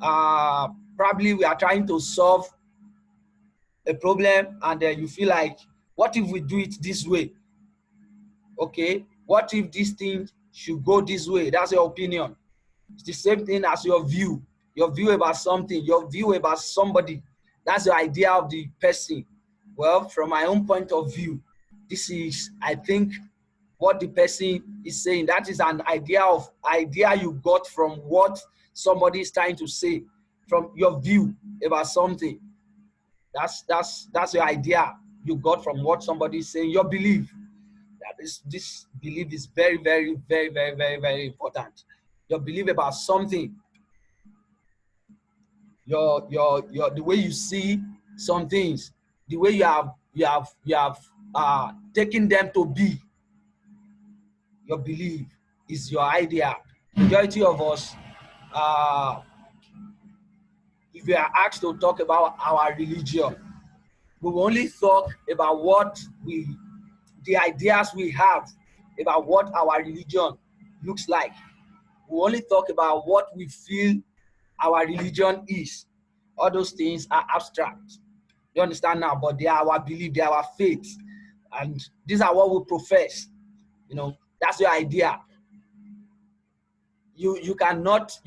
Probably we are trying to solve a problem, and then you feel like, what if we do it this way? Okay, what if this thing should go this way? That's your opinion. It's the same thing as your view about something, your view about somebody. That's your idea of the person. Well, from my own point of view, this is, I think, what the person is saying. That is an idea you got from what somebody is trying to say, from your view about something. That's your idea you got from what somebody is saying. Your belief. This belief is very, very, very, very, very, very important. Your belief about something, your the way you see some things, the way you have taken them to be. Your belief is your idea. Majority of us, if we are asked to talk about our religion, we will only talk about the ideas we have about what our religion looks like. We only talk about what we feel our religion is. All those things are abstract. You understand now? But they are our belief, they are our faith, and these are what we profess. You know, that's your idea. You cannot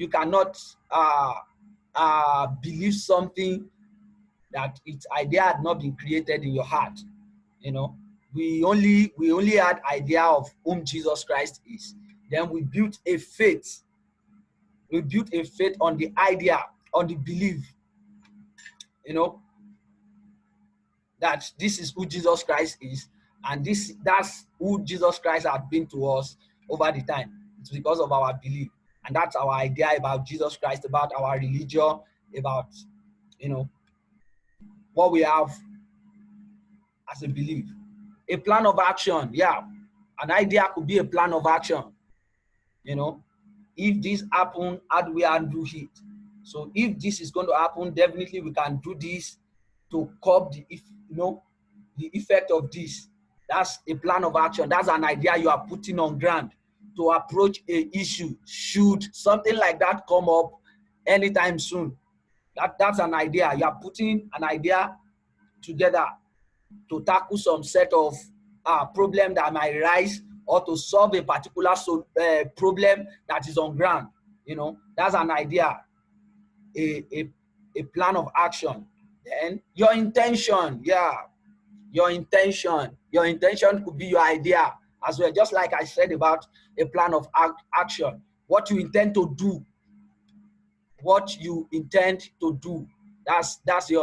believe something that its idea had not been created in your heart. You know, we only had idea of whom Jesus Christ is. Then we built a faith. We built a faith on the idea, on the belief, you know, that this is who Jesus Christ is, and that's who Jesus Christ has been to us over the time. It's because of our belief, and that's our idea about Jesus Christ, about our religion, about, you know, what we have as a belief. A plan of action, yeah, an idea could be a plan of action. You know, if this happen, how do we undo it? So if this is going to happen, definitely we can do this to curb the effect of this. That's a plan of action. That's an idea you are putting on ground to approach a issue. Should something like that come up anytime soon, that's an idea. You are putting an idea together to tackle some set of problem that might rise, or to solve a particular problem that is on ground. You know, that's an idea, a plan of action. Then your intention, yeah, your intention could be your idea as well. Just like I said about a plan of action, what you intend to do, that's your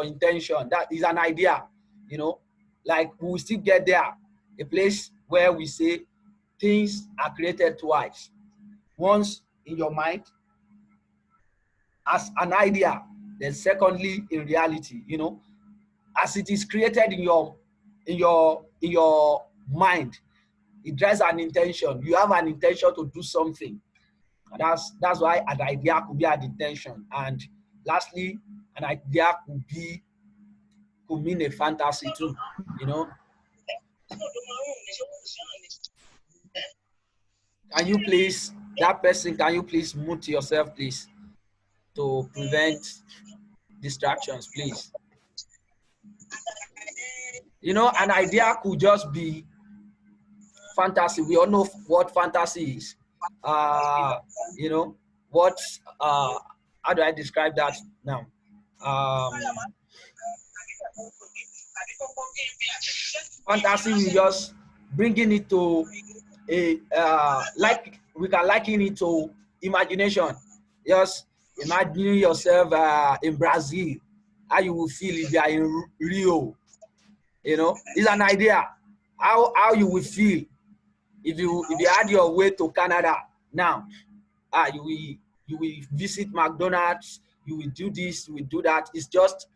intention. That is an idea. You know, like we will still get there, a place where we say things are created twice. Once in your mind as an idea, then secondly in reality. You know, as it is created in your mind, it drives an intention. You have an intention to do something. That's why an idea could be an intention. And lastly, an idea could mean a fantasy too. You know, can you please mute yourself, please, to prevent distractions, please? You know, an idea could just be fantasy. We all know what fantasy is. You know, what how do I describe that now? Fantasy, we just bringing it to a like we can liken it to imagination. Just imagine yourself in Brazil, how you will feel if you are in Rio. You know, it's an idea how you will feel if you had your way to Canada now. You will visit McDonald's, you will do this, you will do that. It's just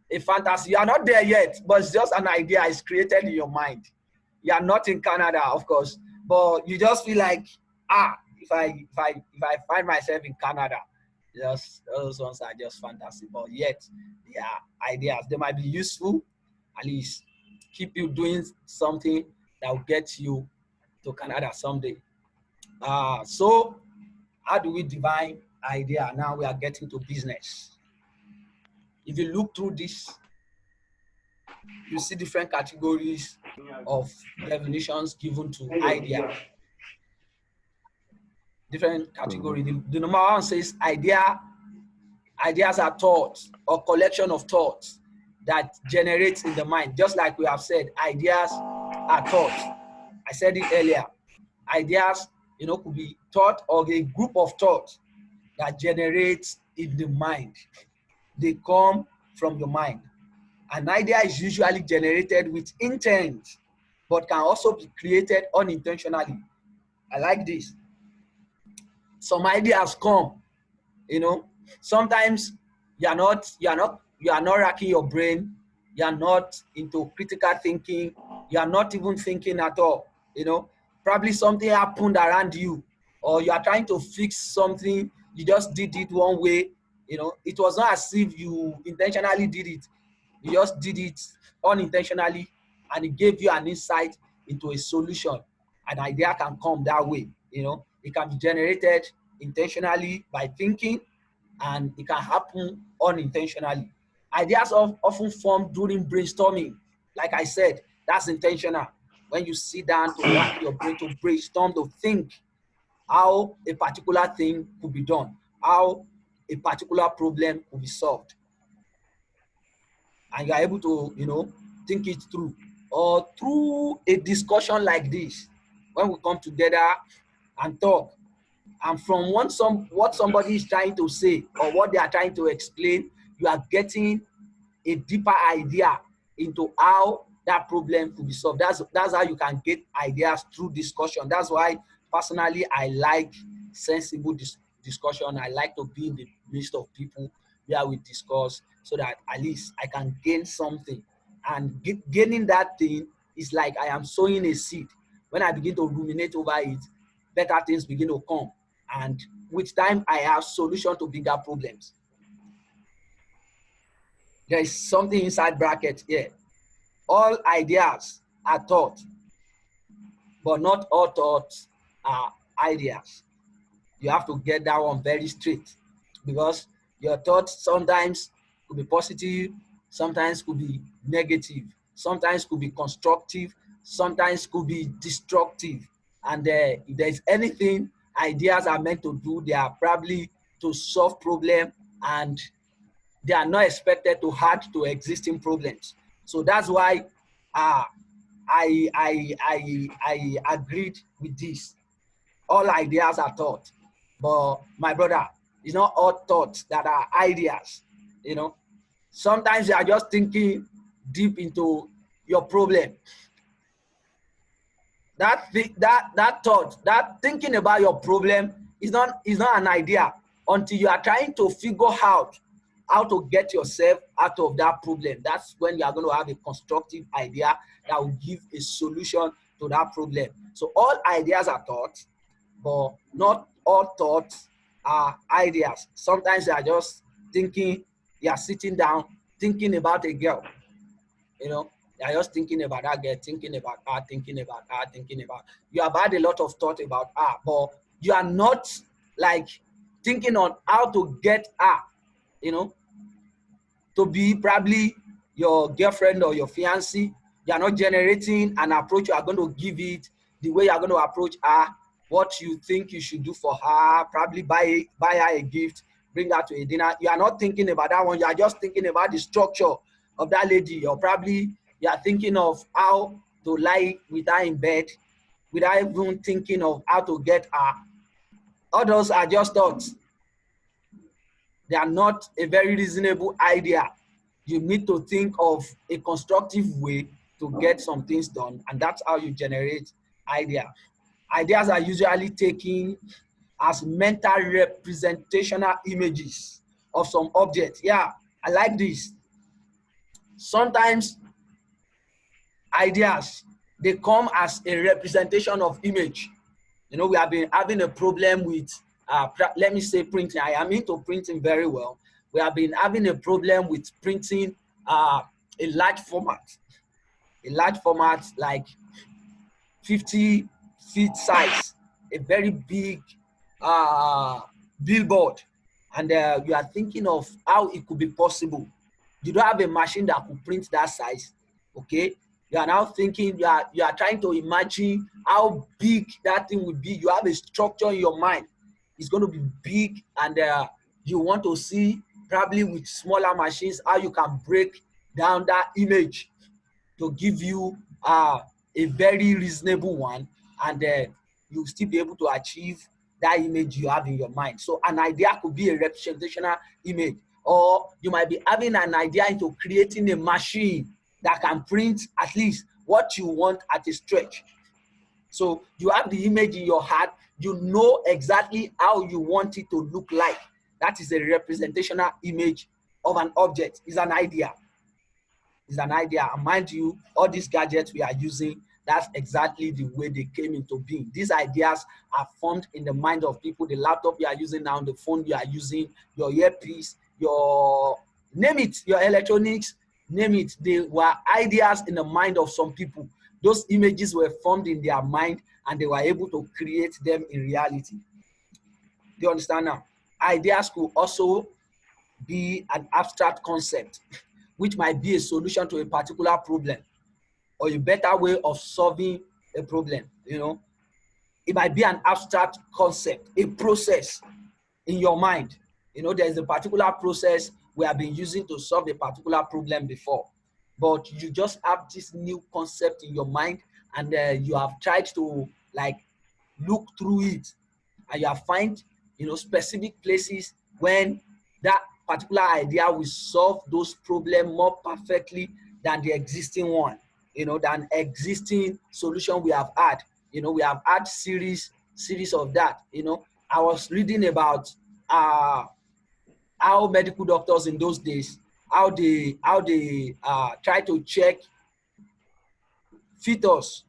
a fantasy. You are not there yet, but it's just an idea. It's created in your mind. You are not in Canada, of course, but you just feel like, if I find myself in Canada, just those ones are just fantasy. But yet they are ideas. They might be useful, at least keep you doing something that will get you to Canada someday. So how do we define idea. Now we are getting to business. If you look through this, you see different categories of definitions given to idea. Different category. The number one says ideas are thoughts or collection of thoughts that generates in the mind. Just like we have said, ideas are thoughts. I said it earlier. Ideas, could be thought or a group of thoughts that generates in the mind. They come from your mind. An idea is usually generated with intent, but can also be created unintentionally. I like this. Some ideas come, sometimes you are not racking your brain, you are not into critical thinking, you are not even thinking at all. Probably something happened around you, or you are trying to fix something, you just did it one way. It was not as if you intentionally did it, you just did it unintentionally, and it gave you an insight into a solution. An idea can come that way. It can be generated intentionally by thinking, and it can happen unintentionally. Ideas often form during brainstorming. Like I said, that's intentional. When you sit down to rack your brain, to brainstorm, to think how a particular thing could be done, how a particular problem could be solved. And you are able to, think it through. Or through a discussion like this, when we come together and talk, and from what somebody is trying to say or what they are trying to explain, you are getting a deeper idea into how that problem could be solved. That's how you can get ideas through discussion. That's why personally I like sensible discussion. I like to be in the midst of people where we discuss, so that at least I can gain something. And gaining that thing is like I am sowing a seed. When I begin to ruminate over it, better things begin to come. And with time, I have solution to bigger problems. There is something inside bracket here. All ideas are thought, but not all thoughts are ideas. You have to get that one very straight, because your thoughts sometimes could be positive, sometimes could be negative, sometimes could be constructive, sometimes could be destructive. And if there's anything ideas are meant to do, they are probably to solve problem, and they are not expected to add to existing problems. So that's why I agreed with this. All ideas are thought, but my brother, it's not all thoughts that are ideas. Sometimes you are just thinking deep into your problem. That thought, that thinking about your problem is not an idea until you are trying to figure out how to get yourself out of that problem. That's when you are going to have a constructive idea that will give a solution to that problem. So all ideas are thoughts, but not all thoughts are ideas. Sometimes you are just thinking, you are sitting down thinking about a girl. You are just thinking about that girl, thinking about her, thinking about her, thinking about. You have had a lot of thought about her, but you are not like thinking on how to get her, to be probably your girlfriend or your fiancé. You are not generating an approach. You are going to give it the way you are going to approach her, what you think you should do for her, probably buy her a gift, bring her to a dinner. You are not thinking about that one. You are just thinking about the structure of that lady, or probably you are thinking of how to lie with her in bed without even thinking of how to get her. All those are just thoughts. They are not a very reasonable idea. You need to think of a constructive way to get some things done, and that's how you generate idea. Ideas are usually taken as mental representational images of some object. Yeah, I like this. Sometimes ideas, they come as a representation of image. We have been having a problem with, let me say, printing. I am into printing very well. We have been having a problem with printing a large format like 50 feet size, a very big billboard. and you are thinking of how it could be possible. You don't have a machine that could print that size, okay? You are now thinking, you are trying to imagine how big that thing would be. You have a structure in your mind. It's going to be big, and you want to see probably with smaller machines how you can break down that image to give you a very reasonable one, and you'll still be able to achieve that image you have in your mind. So an idea could be a representational image, or you might be having an idea into creating a machine that can print at least what you want at a stretch. So you have the image in your heart, you know exactly how you want it to look like. That is a representational image of an object. It's an idea. It's an idea. And mind you, all these gadgets we are using, that's exactly the way they came into being. These ideas are formed in the mind of people. The laptop you are using now, the phone you are using, your earpiece, your name it, your electronics, name it. They were ideas in the mind of some people. Those images were formed in their mind, and they were able to create them in reality. Do you understand now? Ideas could also be an abstract concept, which might be a solution to a particular problem or a better way of solving a problem. You know, it might be an abstract concept, a process in your mind. You know, there's a particular process we have been using to solve a particular problem before, but you just have this new concept in your mind, and you have tried to like look through it, and you have find, you know, specific places when that particular idea will solve those problems more perfectly than the existing one, you know, than existing solution we have had. You know, we have had series of that. You know, I was reading about how medical doctors in those days, how they try to check fetus,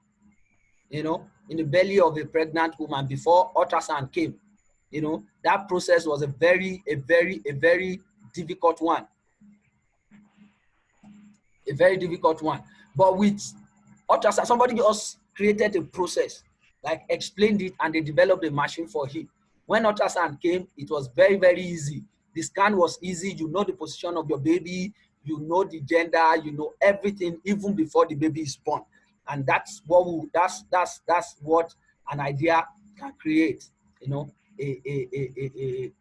you know, in the belly of a pregnant woman before ultrasound came. You know, that process was a very difficult one. A very difficult one. But with ultrasound, somebody else created a process, like explained it, and they developed a machine for it. When ultrasound came, it was very easy. The scan was easy. You know the position of your baby, you know the gender, you know everything, even before the baby is born. And that's what that's what an idea can create. You know, a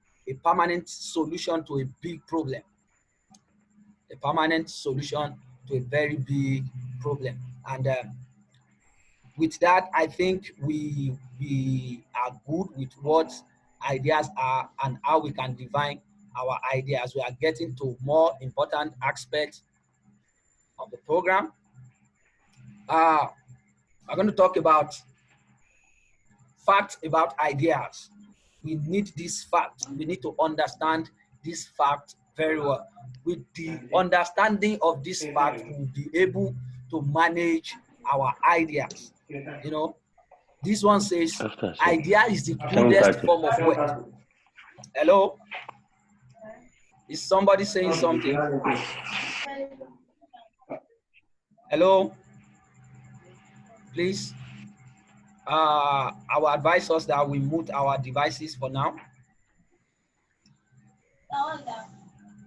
permanent solution to a big problem. A permanent solution to a very big problem. And with that, I think we are good with what ideas are and how we can define our ideas. We are getting to more important aspects of the program. I'm going to talk about facts about ideas. We need this fact. We need to understand this fact very well. With the understanding of this fact, we'll be able to manage our ideas. You know, this one says, idea is the crudest form of wealth. Hello? Is somebody saying something? Hello? Please. I will advise us that we mute our devices for now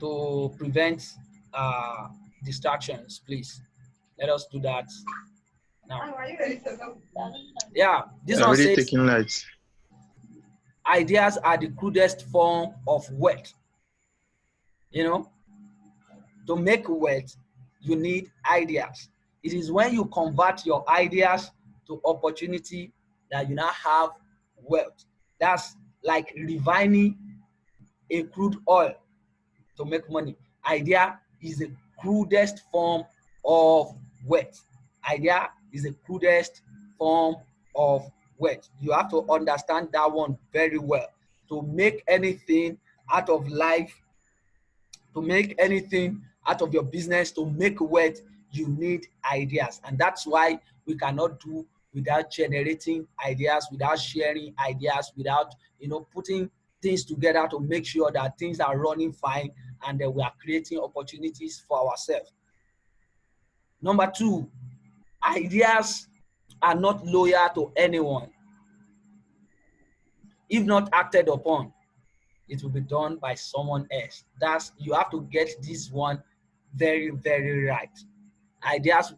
to prevent distractions, please. Let us do that now. Yeah, this one says, taking lights. Ideas are the crudest form of wealth. You know, to make wealth, you need ideas. It is when you convert your ideas to opportunity that you now have wealth. That's like refining a crude oil to make money. Idea is the crudest form of wealth. Idea is the crudest form of wealth. You have to understand that one very well. To make anything out of life, to make anything out of your business, to make wealth, you need ideas. And that's why we cannot do without generating ideas, without sharing ideas, without, you know, putting things together to make sure that things are running fine and that we are creating opportunities for ourselves. Number two, ideas are not loyal to anyone if not acted upon. it will be done by someone else. You have to get this one very, very right. Ideas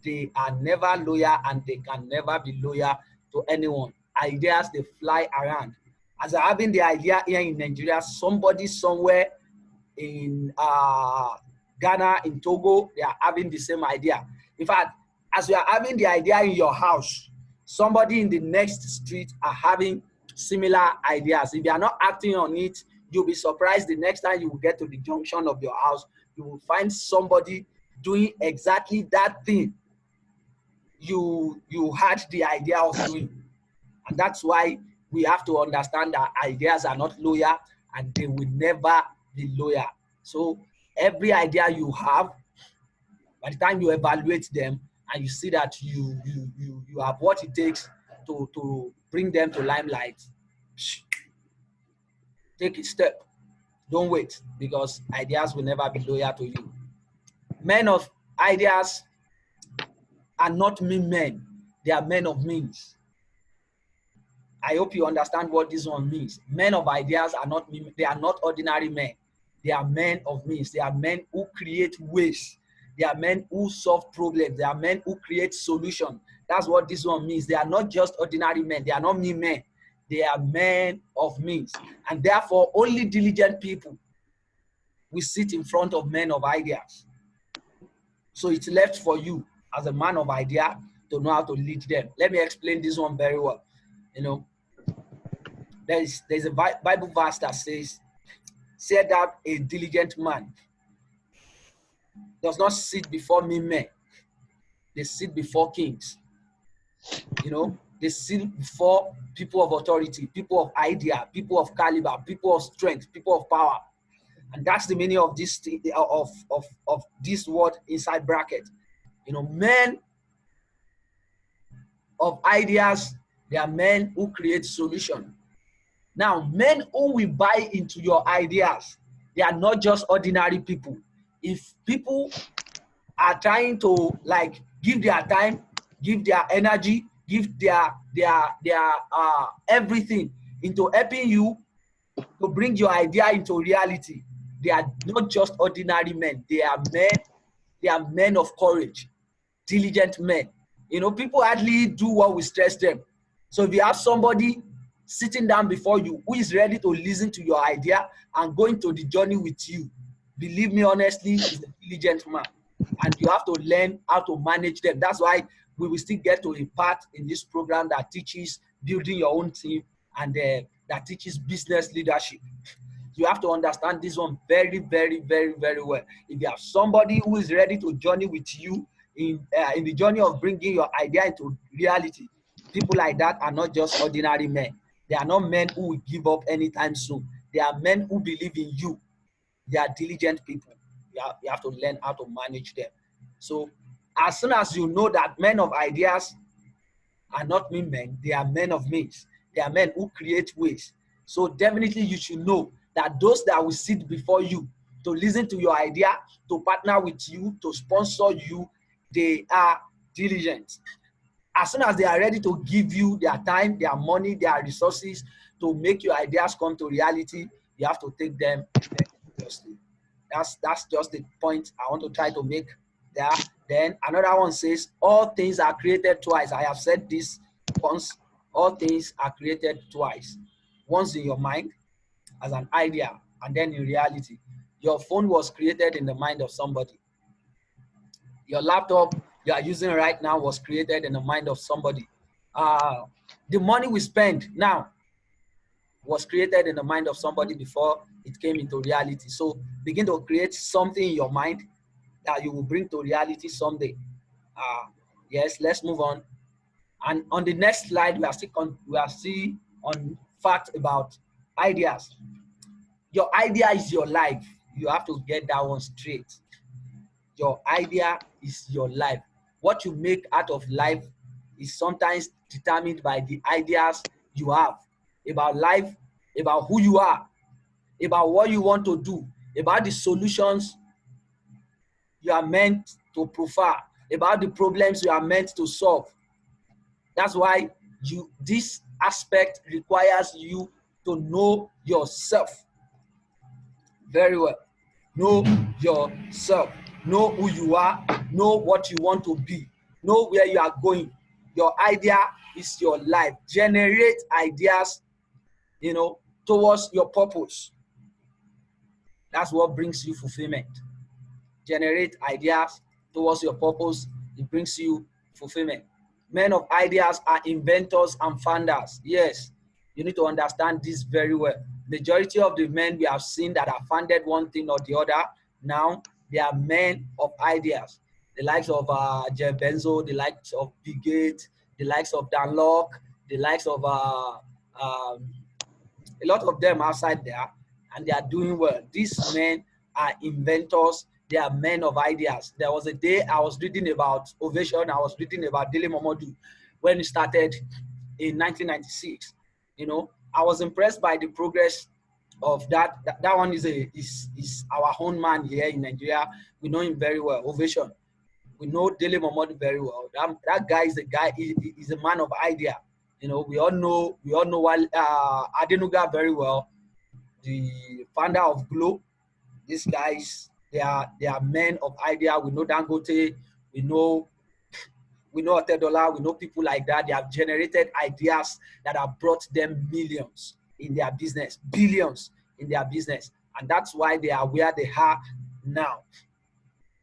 they are never loyal, and they can never be loyal to anyone. Ideas, they fly around. As I having the idea here in Nigeria, somebody somewhere in Ghana, in Togo, they are having the same idea. In fact, as you are having the idea in your house, somebody in the next street are having similar ideas. If you are not acting on it, you'll be surprised the next time you will get to the junction of your house, you will find somebody doing exactly that thing you had the idea of doing. And that's why we have to understand that ideas are not loyal, and they will never be loyal. So every idea you have, by the time you evaluate them and you see that you have what it takes to bring them to limelight, take a step. Don't wait, because ideas will never be loyal to you. Men of ideas are not mean men. They are men of means. I hope you understand what this one means. Men of ideas are not mean. They are not ordinary men. They are men of means. They are men who create ways. They are men who solve problems. They are men who create solutions. That's what this one means. They are not just ordinary men. They are not mean men. They are men of means. And therefore, only diligent people will sit in front of men of ideas. So it's left for you as a man of idea to know how to lead them. Let me explain this one very well. You know, there's a Bible verse that says, "Said that a diligent man does not sit before mean men. They sit before kings." You know, they sit before people of authority, people of idea, people of caliber, people of strength, people of power. And that's the meaning of this of this word inside bracket. You know, men of ideas, they are men who create solution. Now, men who will buy into your ideas, they are not just ordinary people. If people are trying to like give their time, give their energy, give their everything into helping you to bring your idea into reality, they are not just ordinary men. They are men of courage, diligent men. You know, people hardly do what will stress them. So if you have somebody sitting down before you who is ready to listen to your idea and go into the journey with you, believe me honestly, is a diligent man. And you have to learn how to manage them. That's why we will still get to a part in this program that teaches building your own team, and that teaches business leadership. You have to understand this one very, very, very, very well. If you have somebody who is ready to journey with you in the journey of bringing your idea into reality, people like that are not just ordinary men. They are not men who will give up anytime soon. They are men who believe in you. They are diligent people. You have to learn how to manage them. So as soon as you know that men of ideas are not mean men, they are men of means. They are men who create ways. So definitely you should know that those that will sit before you to listen to your idea, to partner with you, to sponsor you, they are diligent. As soon as they are ready to give you their time, their money, their resources to make your ideas come to reality, you have to take them very seriously. That's just the point I want to try to make there. Then another one says, all things are created twice. I have said this once. All things are created twice. Once in your mind as an idea, and then in reality. Your phone was created in the mind of somebody. Your laptop you are using right now was created in the mind of somebody. The money we spend now was created in the mind of somebody before it came into reality. So begin to create something in your mind that you will bring to reality someday. Yes, let's move on. And on the next slide, we are still on fact about ideas. Your idea is your life. You have to get that one straight. Your idea is your life. What you make out of life is sometimes determined by the ideas you have about life, about who you are, about what you want to do, about the solutions you are meant to prefer, about the problems you are meant to solve. That's why this aspect requires you to know yourself very well. Know yourself. Know who you are. Know what you want to be. Know where you are going. Your idea is your life. Generate ideas, towards your purpose. That's what brings you fulfillment. Generate ideas towards your purpose. It brings you fulfillment. Men of ideas are inventors and founders. Yes, you need to understand this very well. Majority of the men we have seen that have founded one thing or the other, now they are men of ideas. The likes of Jeff Bezos, the likes of Bill Gates, the likes of Dan Locke, the likes of a lot of them outside there, and they are doing well. These men are inventors. They are men of ideas. There was a day I was reading about Ovation. I was reading about Dele Momodu when he started in 1996. I was impressed by the progress of that. That one is our own man here in Nigeria. We know him very well. Ovation. We know Dele Momodu very well. That guy is a guy. He's a man of idea. We all know Adenuga very well, the founder of Glow. These guys, they are men of idea. We know Dangote, we know Otedola, we know people like that. They have generated ideas that have brought them millions in their business, billions in their business, and that's why they are where they are now.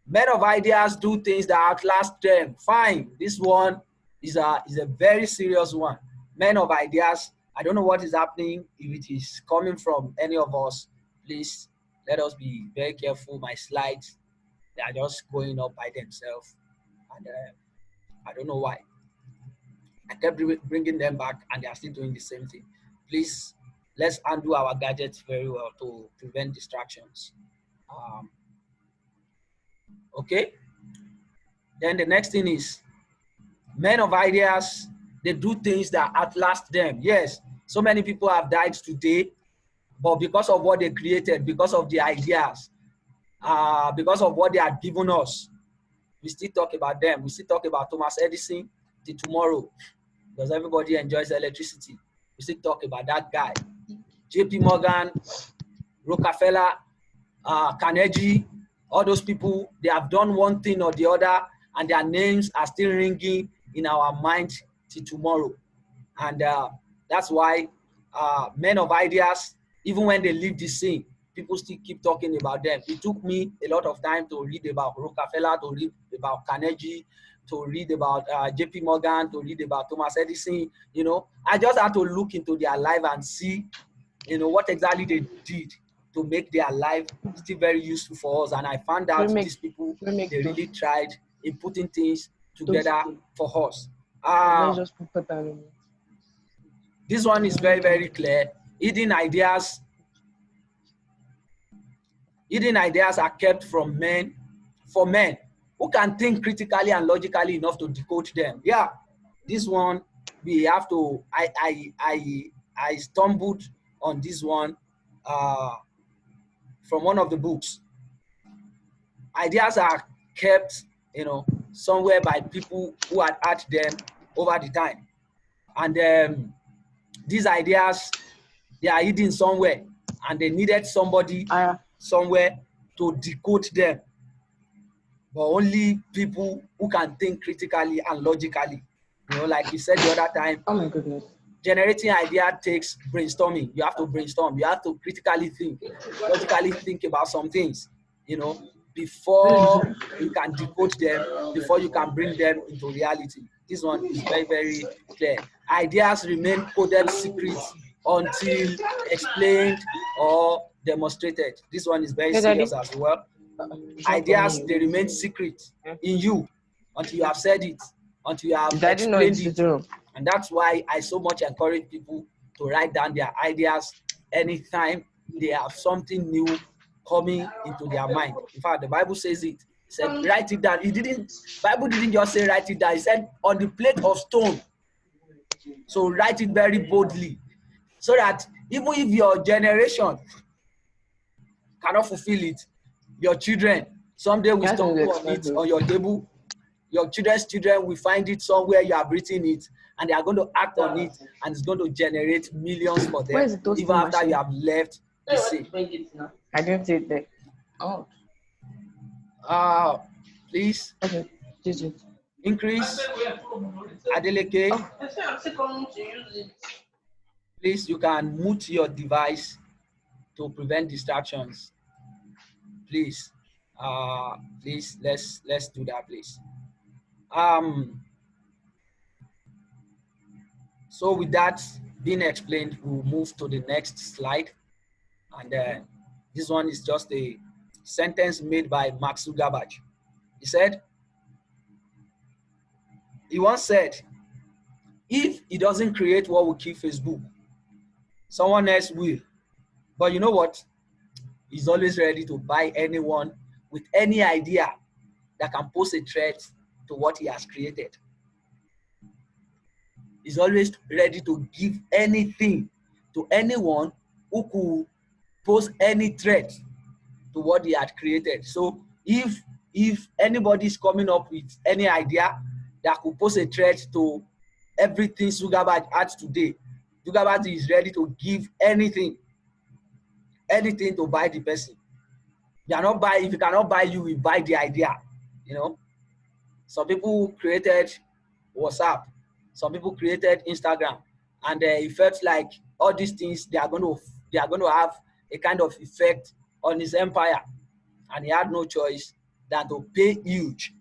Men of ideas do things that outlast them. Fine, this one is a very serious one. Men of ideas, I don't know what is happening. If it is coming from any of us, please let us be very careful. My slides, they are just going up by themselves. And I don't know why. I kept bringing them back and they are still doing the same thing. Please, let's undo our gadgets very well to prevent distractions. Okay? Then the next thing is, men of ideas, they do things that outlast them. Yes, so many people have died today, but because of what they created, because of the ideas, because of what they had given us, we still talk about them. We still talk about Thomas Edison till tomorrow, because everybody enjoys electricity. We still talk about that guy. JP Morgan, Rockefeller, Carnegie, all those people, they have done one thing or the other, and their names are still ringing in our mind till tomorrow. And that's why men of ideas, even when they leave the scene, people still keep talking about them. It took me a lot of time to read about Rockefeller, to read about Carnegie, to read about JP Morgan, to read about Thomas Edison. I just had to look into their life and see, what exactly they did to make their life still very useful for us. And I found out these people, they really tried in putting things together for us. This one is very, very clear. Hidden ideas are kept from men, for men who can think critically and logically enough to decode them. Yeah, this one we have to. I stumbled on this one from one of the books. Ideas are kept, somewhere by people who had them over the time, and these ideas, they are hidden somewhere, and they needed somebody somewhere to decode them. But only people who can think critically and logically, like we said the other time. Oh my goodness. Generating idea takes brainstorming. You have to brainstorm. You have to critically think, logically think about some things, before you can decode them, before you can bring them into reality. This one is very, very clear. Ideas remain coded secrets until explained or demonstrated. This one is very serious as well. Ideas, they remain secret in you until you have said it, until you have explained it. And that's why I so much encourage people to write down their ideas anytime they have something new coming into their mind. In fact, the Bible says it. It said, write it down. Bible didn't just say write it down. It said on the plate of stone. So write it very boldly, so that even if your generation cannot fulfill it, your children someday will stumble on it on your table. Your children's children will find it somewhere you have written it, and they are going to act on it, and it's going to generate millions for Where is them, the toasting even after you machine? have left the scene. I didn't see it there. Oh, Please okay. Gigi. increase. Adeleke, Oh, please, you can mute your device to prevent distractions. Please, please, let's do that, please. So with that being explained, we'll move to the next slide. And this one is just a sentence made by Mark Zuckerberg. He once said, if he doesn't create what will keep Facebook, someone else will. But you know what? He's always ready to buy anyone with any idea that can pose a threat to what he has created. He's always ready to give anything to anyone who could pose any threat to what he had created. So if anybody is coming up with any idea that could pose a threat to everything Zuckerberg has today, Zuckerberg is ready to give anything to buy the person. If you cannot buy you, we buy the idea. You know, some people created WhatsApp, some people created Instagram, and it felt like all these things they are going to have a kind of effect on his empire, and he had no choice than to pay huge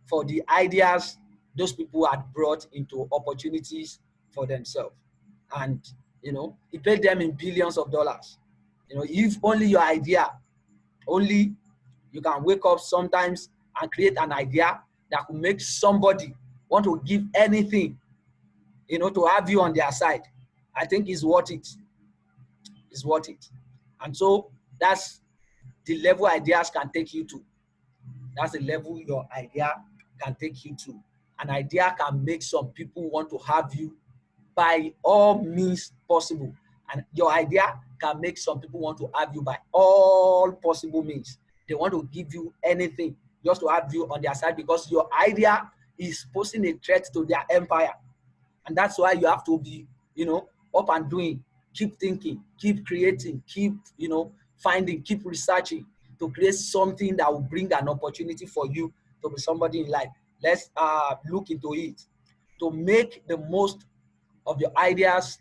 for the ideas those people had brought into opportunities for themselves. And he paid them in billions of dollars. If only your idea, only you can wake up sometimes and create an idea that could make somebody want to give anything, to have you on their side, I think is worth it. It's worth it. And so that's the level ideas can take you to. That's the level your idea can take you to. An idea can make some people want to have you by all means possible. And your idea can make some people want to have you by all possible means. They want to give you anything just to have you on their side because your idea is posing a threat to their empire. And that's why you have to be, up and doing, keep thinking, keep creating, keep, finding, keep researching to create something that will bring an opportunity for you to be somebody in life. Let's look into it. To make the most of your ideas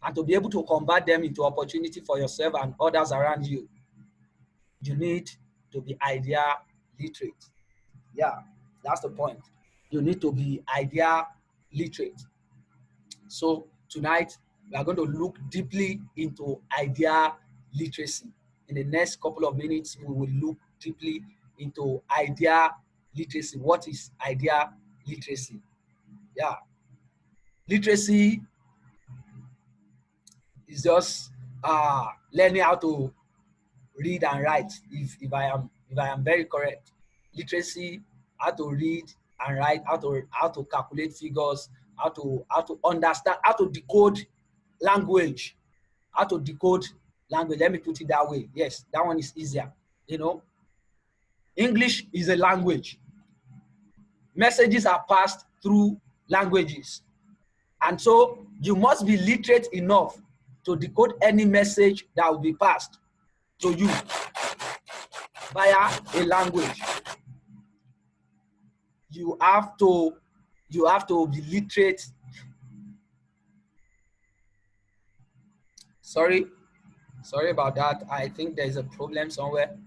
and to be able to convert them into opportunity for yourself and others around you, you need to be idea literate. Yeah, that's the point. You need to be idea literate. So tonight, we are going to look deeply into idea literacy. In the next couple of minutes, we will look deeply into idea literacy. What is idea literacy? Yeah. Literacy is just learning how to read and write. If I am very correct, literacy, how to read and write, how to calculate figures, how to understand, how to decode language, how to decode language. Let me put it that way. Yes, that one is easier. English is a language. Messages are passed through languages. And so you must be literate enough to decode any message that will be passed to you via a language. You have to be literate. Sorry about that. I think there's a problem somewhere.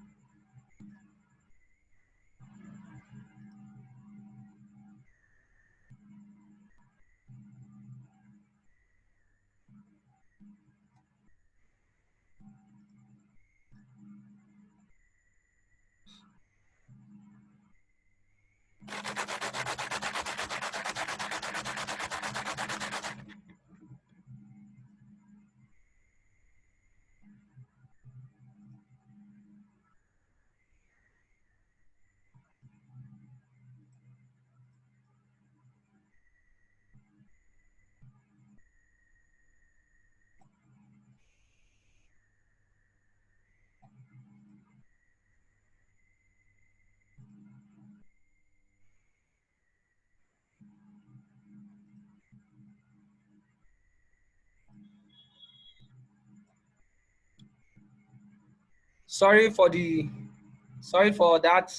Sorry for that.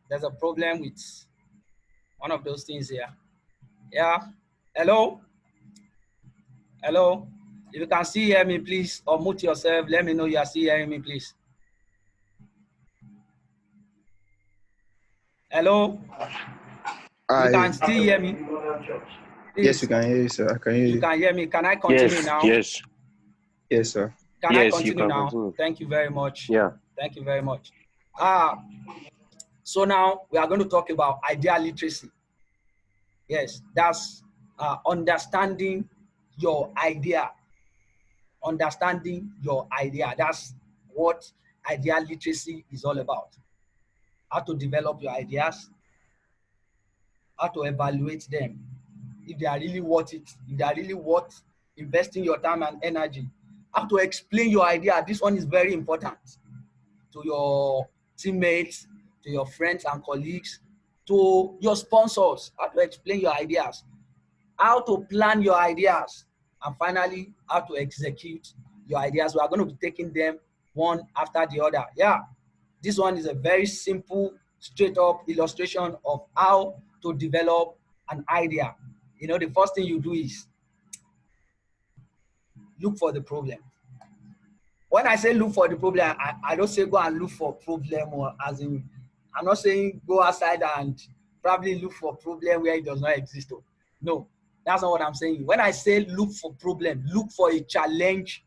There's a problem with one of those things here. Yeah. Hello. Hello. If you can still hear me, please unmute yourself. Let me know you are still hearing me, please. Hello. You can still hear me. Please. Yes, we can hear you, sir. I can hear you. You can hear me. Can I continue Yes, now? yes, Yes, sir. Can I yes, you continue can now? continue. Thank you very much. Yeah. Thank you very much. So now we are going to talk about idea literacy. Yes, that's understanding your idea. Understanding your idea. That's what idea literacy is all about. How to develop your ideas, how to evaluate them, if they are really worth it, if they are really worth investing your time and energy. How to explain your idea. This one is very important to your teammates, to your friends and colleagues, to your sponsors. How to explain your ideas, how to plan your ideas, and finally, how to execute your ideas. We are going to be taking them one after the other. Yeah, this one is a very simple, straight up illustration of how to develop an idea. You know, the first thing you do is look for the problem. When I say look for the problem, I don't say go and look for problem, or as in, I'm not saying go outside and probably look for problem where it does not exist. No, that's not what I'm saying. When I say look for problem, look for a challenge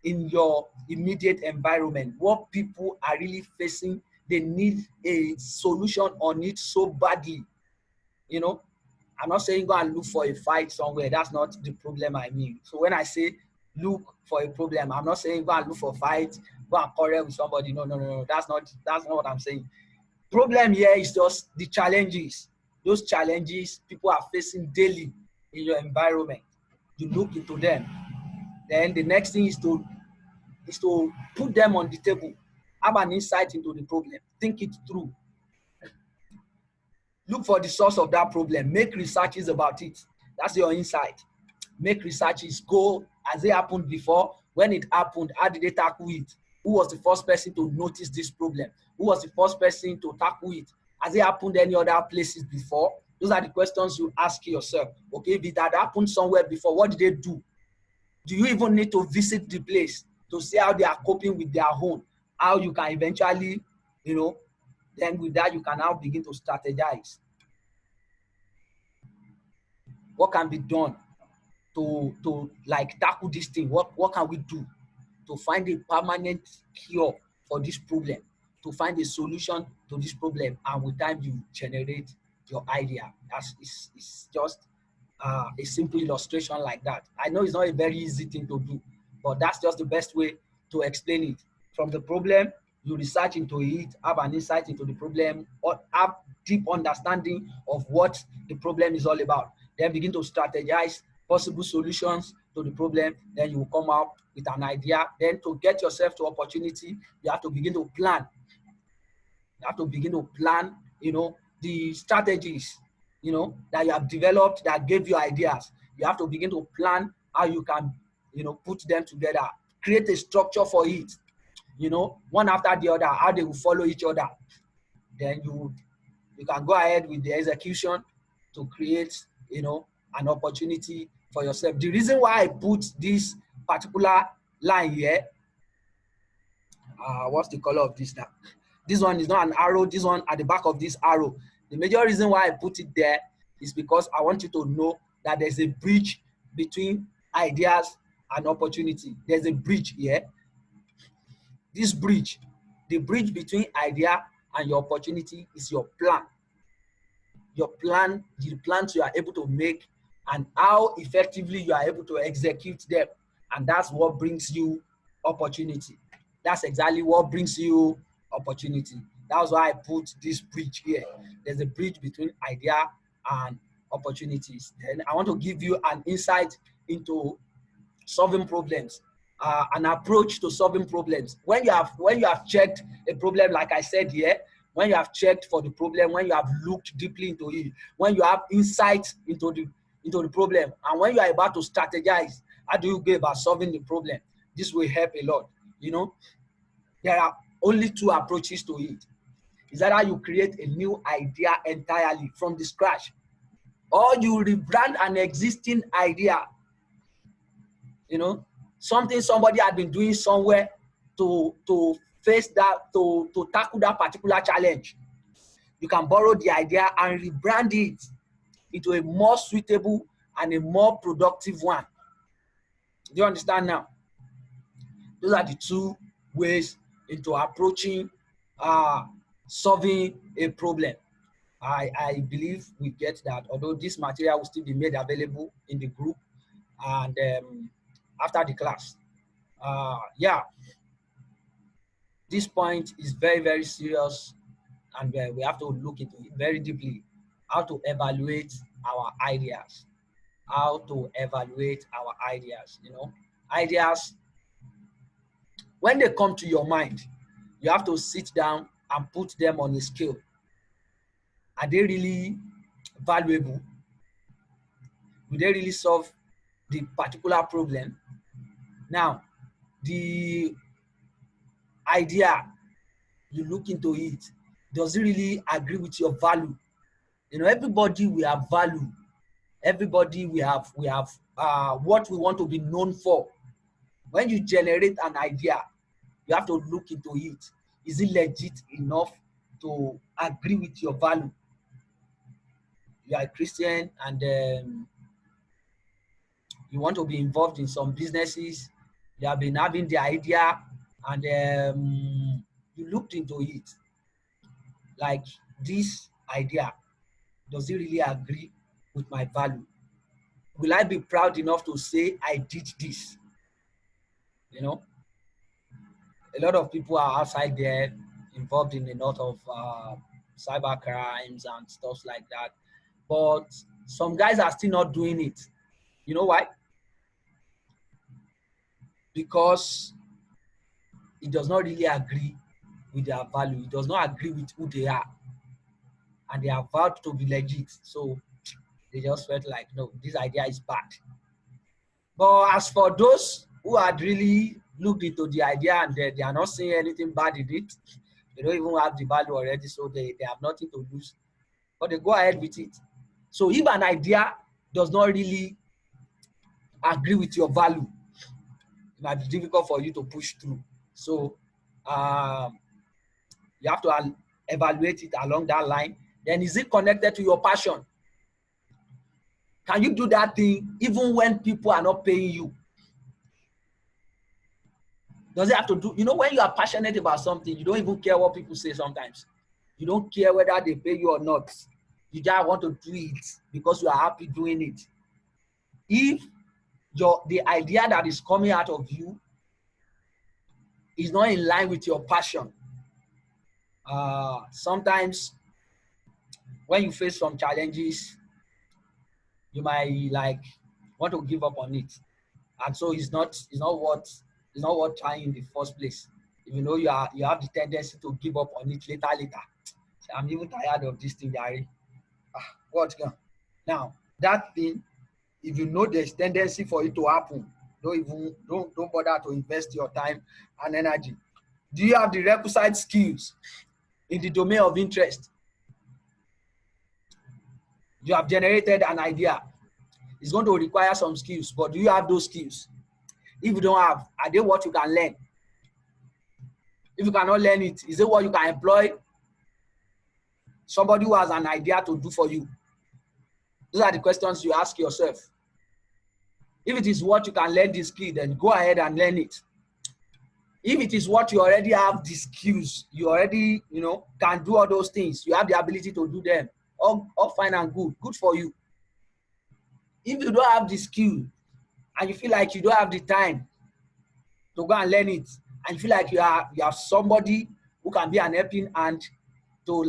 in your immediate environment. What people are really facing, they need a solution on it so badly. You know, I'm not saying go and look for a fight somewhere. That's not the problem I mean. So when I say look for a problem, I'm not saying go and look for a fight, go and quarrel with somebody. No. That's not what I'm saying. Problem here is just the challenges. Those challenges people are facing daily in your environment. You look into them. Then the next thing is to put them on the table. Have an insight into the problem. Think it through. Look for the source of that problem. Make researches about it. That's your insight. Make researches. Go, as it happened before? When it happened, how did they tackle it? Who was the first person to notice this problem? Who was the first person to tackle it? Has it happened any other places before? Those are the questions you ask yourself. Okay, if it had happened somewhere before, what did they do? Do you even need to visit the place to see how they are coping with their own? How you can eventually, then with that, you can now begin to strategize. What can be done to like tackle this thing? What can we do to find a permanent cure for this problem, to find a solution to this problem? And with time, you generate your idea. It's just a simple illustration like that. I know it's not a very easy thing to do, but that's just the best way to explain it. From the problem, you research into it, have an insight into the problem, or have deep understanding of what the problem is all about. Then begin to strategize possible solutions to the problem. Then you will come up with an idea. Then to get yourself to opportunity, you have to begin to plan. You have to begin to plan, the strategies, that you have developed that gave you ideas. You have to begin to plan how you can, put them together. Create a structure for it, one after the other, how they will follow each other. Then you can go ahead with the execution to create, an opportunity for yourself. The reason why I put this particular line here, what's the color of this now? This one is not an arrow. This one at the back of this arrow. The major reason why I put it there is because I want you to know that there's a bridge between ideas and opportunity. There's a bridge here. This bridge, the bridge between idea and your opportunity is your plan. Your plan, the plans you are able to make, and how effectively you are able to execute them. And that's what brings you opportunity. That's exactly what brings you opportunity. That's why I put this bridge here. There's a bridge between idea and opportunities. And I want to give you an insight into solving problems, an approach to solving problems. When you have checked a problem, like I said here, when you have checked for the problem, when you have looked deeply into it, when you have insight into the problem, and when you are about to strategize, how do you go about solving the problem? This will help a lot. there are only two approaches to it. Is either you create a new idea entirely from the scratch, or you rebrand an existing idea, you know, something somebody had been doing somewhere to face that, to tackle that particular challenge. You can borrow the idea and rebrand it into a more suitable and a more productive one. Do you understand now? Those are the two ways into approaching solving a problem. I believe we get that, although this material will still be made available in the group and after the class. Yeah, this point is very, very serious, and we have to look into it very deeply. How to evaluate our ideas. How to evaluate our ideas. You know, ideas, when they come to your mind, you have to sit down and put them on a scale. Are they really valuable? Will they really solve the particular problem? Now, the idea, you look into it, does it really agree with your value? You know, everybody we have value. Everybody we have what we want to be known for. When you generate an idea, you have to look into it. Is it legit enough to agree with your value? You are a Christian and you want to be involved in some businesses. You have been having the idea and you looked into it. Like, this idea, does it really agree with my value? Will I be proud enough to say I did this? You know, a lot of people are outside there involved in a lot of cyber crimes and stuff like that. But some guys are still not doing it. You know why? Because it does not really agree with their value. It does not agree with who they are. And they are vowed to be legit. So they just felt like, no, this idea is bad. But as for those who had really looked into the idea and they are not seeing anything bad in it, they don't even have the value already, so they have nothing to lose. But they go ahead with it. So if an idea does not really agree with your value, it might be difficult for you to push through. So you have to evaluate it along that line. Then, is it connected to your passion? Can you do that thing even when people are not paying you? Does it have to do, you know, when you are passionate about something, you don't even care what people say sometimes. You don't care whether they pay you or not. You just want to do it because you are happy doing it. If the idea that is coming out of you is not in line with your passion, sometimes when you face some challenges, you might like want to give up on it, and so it's not worth trying in the first place. Even though you have the tendency to give up on it later. I'm even tired of this thing, Gary. What's going now? That thing, if you know there's tendency for it to happen, don't bother to invest your time and energy. Do you have the requisite skills in the domain of interest? You have generated an idea. It's going to require some skills, but do you have those skills? If you don't have, are they what you can learn? If you cannot learn it, is it what you can employ somebody who has an idea to do for you? Those are the questions you ask yourself. If it is what you can learn the skill, then go ahead and learn it. If it is what you already have the skills, you already, can do all those things, you have the ability to do them, all fine and good for you. If you don't have the skill and you feel like you don't have the time to go and learn it, and you feel like you have somebody who can be an helping hand to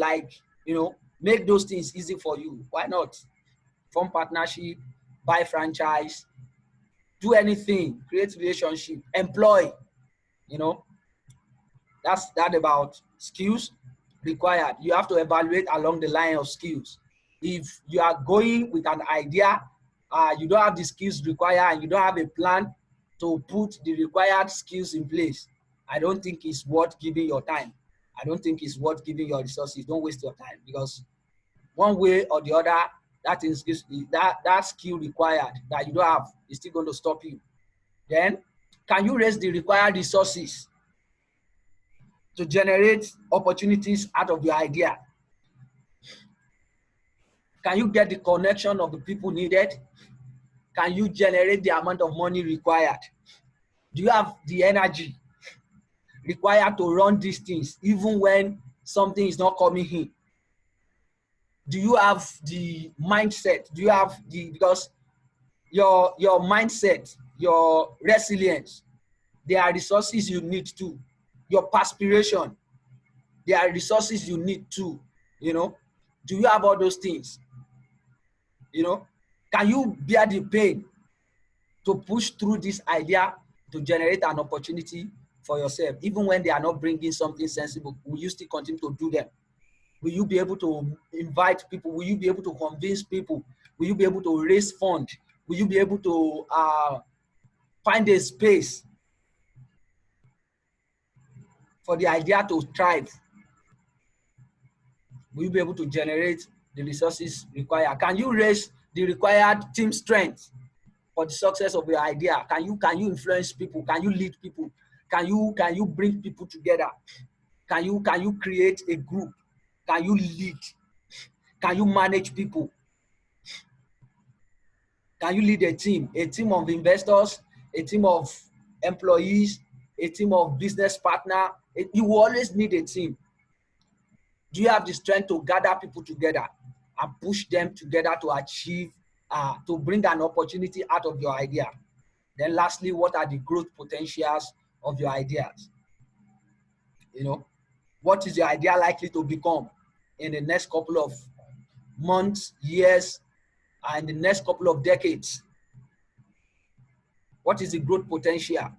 make those things easy for you, why not? Form partnership, buy franchise, do anything, create relationship, employ. That's about skills required. You have to evaluate along the line of skills. If you are going with an idea, you don't have the skills required and you don't have a plan to put the required skills in place, I don't think it's worth giving your time. I don't think it's worth giving your resources. Don't waste your time, because one way or the other, that skill required that you don't have is still going to stop you. Then, can you raise the required resources to generate opportunities out of your idea? Can you get the connection of the people needed? Can you generate the amount of money required? Do you have the energy required to run these things even when something is not coming in? Do you have the mindset? Do you have the, because your mindset, your resilience, there are resources you need too. Your perspiration, there are resources you need too. You know, do you have all those things? You know, can you bear the pain to push through this idea to generate an opportunity for yourself, even when they are not bringing something sensible? Will you still continue to do them? Will you be able to invite people? Will you be able to convince people? Will you be able to raise funds? Will you be able to find a space for the idea to thrive? Will you be able to generate the resources required? Can you raise the required team strength for the success of your idea? Can you influence people? Can you lead people? Can you bring people together? Can you create a group? Can you lead? Can you manage people? Can you lead a team of investors, a team of employees, a team of business partner? You will always need a team. Do you have the strength to gather people together and push them together to achieve, to bring an opportunity out of your idea? Then lastly, what are the growth potentials of your ideas? You know, what is your idea likely to become in the next couple of months, years, and the next couple of decades? What is the growth potential?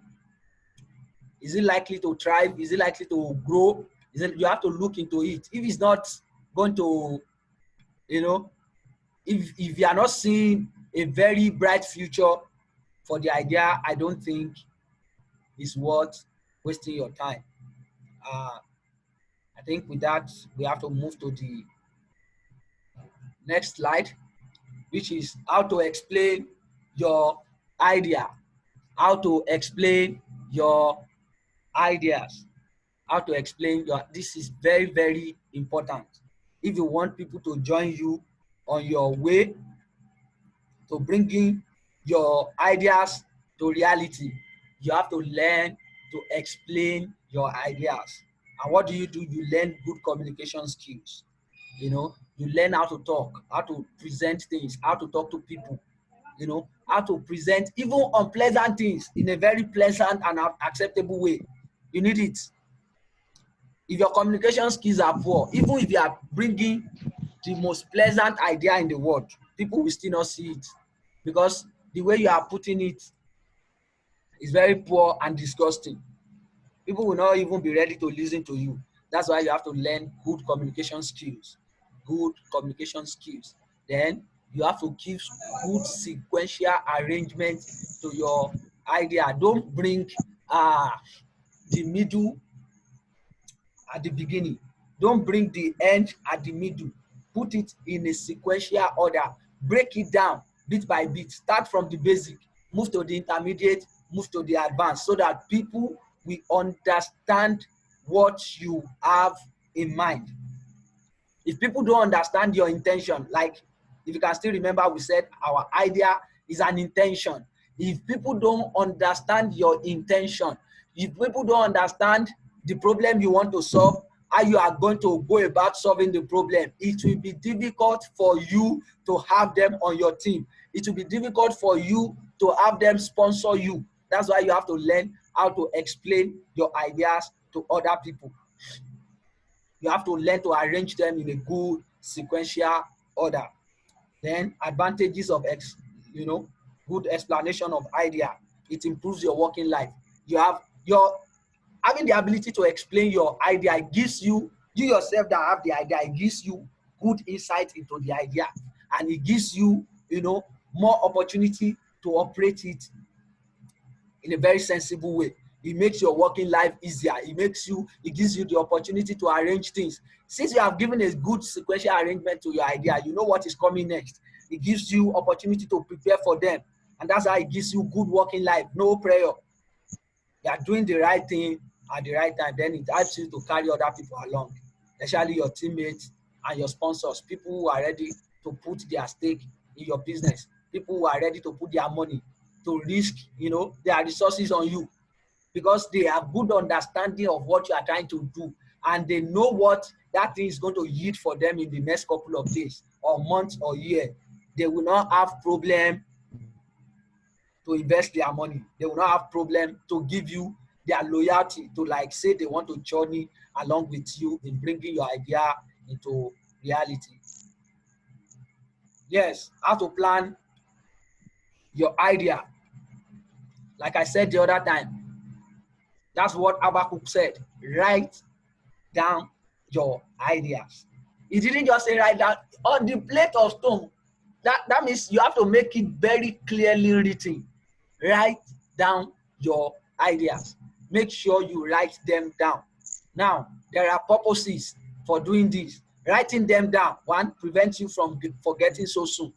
Is it likely to thrive? Is it likely to grow? You have to look into it. If it's not going to, you know, if you are not seeing a very bright future for the idea, I don't think it's worth wasting your time. I think with that, we have to move to the next slide, which is how to explain your idea. How to explain your ideas. How to explain your, this is very, very important. If you want people to join you on your way to bringing your ideas to reality, you have to learn to explain your ideas. And what do? You learn good communication skills. You know, you learn how to talk, how to present things, how to talk to people, you know, how to present even unpleasant things in a very pleasant and acceptable way. You need it. If your communication skills are poor, even if you are bringing the most pleasant idea in the world, people will still not see it, because the way you are putting it is very poor and disgusting. People will not even be ready to listen to you. That's why you have to learn good communication skills. Good communication skills. Then you have to give good sequential arrangement to your idea. Don't bring the middle at the beginning. Don't bring the end at the middle. Put it in a sequential order. Break it down bit by bit. Start from the basic, move to the intermediate, move to the advanced, so that people will understand what you have in mind. If people don't understand your intention, like if you can still remember, we said our idea is an intention. If people don't understand your intention, if people don't understand the problem you want to solve, how you are going to go about solving the problem, it will be difficult for you to have them on your team. It will be difficult for you to have them sponsor you. That's why you have to learn how to explain your ideas to other people. You have to learn to arrange them in a good sequential order. Then advantages of good explanation of idea. It improves your working life. You have having the ability to explain your idea. It gives you yourself that have the idea. It gives you good insight into the idea, and it gives you more opportunity to operate it in a very sensible way. It makes your working life easier. It gives you the opportunity to arrange things. Since you have given a good sequential arrangement to your idea, you know what is coming next. It gives you opportunity to prepare for them. And that's how it gives you good working life, no prayer. You are doing the right thing at the right time, then it helps you to carry other people along, especially your teammates and your sponsors, people who are ready to put their stake in your business, people who are ready to put their money to risk, their resources on you, because they have good understanding of what you are trying to do, and they know what that thing is going to yield for them in the next couple of days or months or year. They will not have problem to invest their money. They will not have problem to give you their loyalty, to say they want to journey along with you in bringing your idea into reality. Yes, how to plan your idea. Like I said the other time, that's what Habakkuk said. Write down your ideas. He didn't just say write down on the plate of stone. That means you have to make it very clearly written. Write down your ideas. Make sure you write them down. Now, there are purposes for doing this. Writing them down, one, prevents you from forgetting so soon.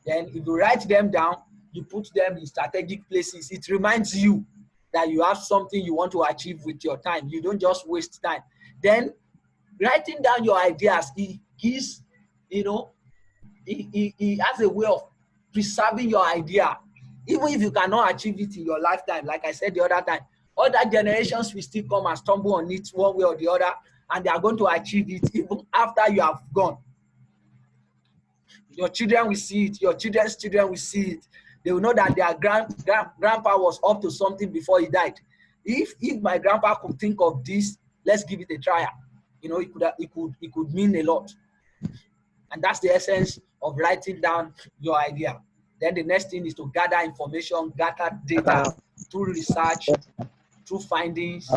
Then if you write them down, you put them in strategic places. It reminds you that you have something you want to achieve with your time. You don't just waste time. Then writing down your ideas, it gives, it has a way of preserving your idea. Even if you cannot achieve it in your lifetime, like I said the other time, other generations will still come and stumble on it one way or the other, and they are going to achieve it even after you have gone. Your children will see it. Your children's children will see it. They will know that their grandpa was up to something before he died. If my grandpa could think of this, let's give it a try. It could mean a lot. And that's the essence of writing down your idea. Then the next thing is to gather information, gather data through research, through findings,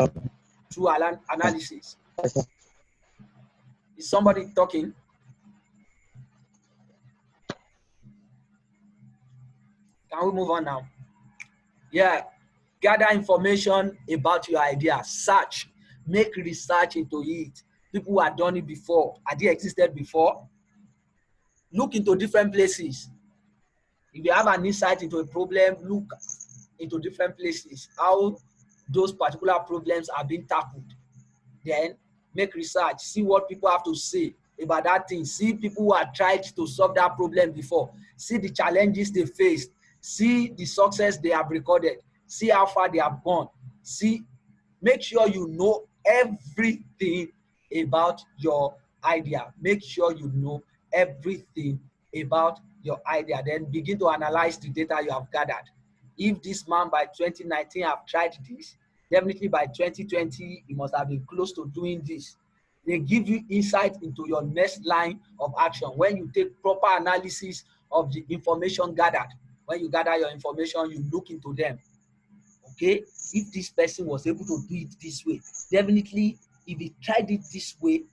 through analysis. Is somebody talking? Can we move on now? Yeah. Gather information about your idea. Search. Make research into it. People who have done it before. Had it existed before? Look into different places. If you have an insight into a problem, look into different places, how those particular problems are being tackled. Then make research. See what people have to say about that thing. See people who have tried to solve that problem before. See the challenges they faced. See the success they have recorded. See how far they have gone. Make sure you know everything about your idea. Make sure you know everything about your idea. Then begin to analyze the data you have gathered. If this man by 2019 have tried this, definitely by 2020, he must have been close to doing this. They give you insight into your next line of action. When you take proper analysis of the information gathered, when you gather your information, you look into them. Okay, if this person was able to do it this way, definitely if he tried it this way,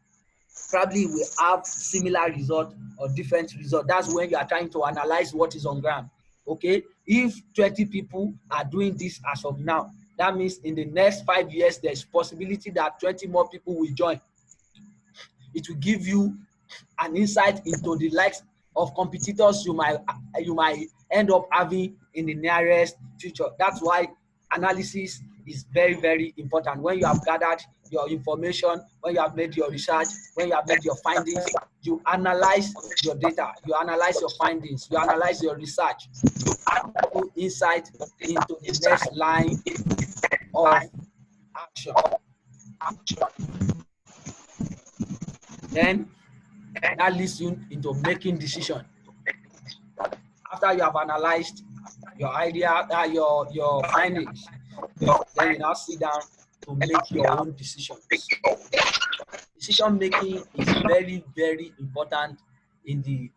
probably will have similar result or different result. That's when you are trying to analyze what is on ground. Okay, if 20 people are doing this as of now, that means in the next 5 years, there's possibility that 20 more people will join. It will give you an insight into the likes of competitors you might end up having in the nearest future. That's why analysis is very, very important. When you have gathered your information, when you have made your research, when you have made your findings, you analyze your data, you analyze your findings, you analyze your research, you add insight into the next line of action. Then that leads you into making decision. After you have analyzed your idea, your findings, then you now sit down to make your own decisions. Decision making is very, very important in the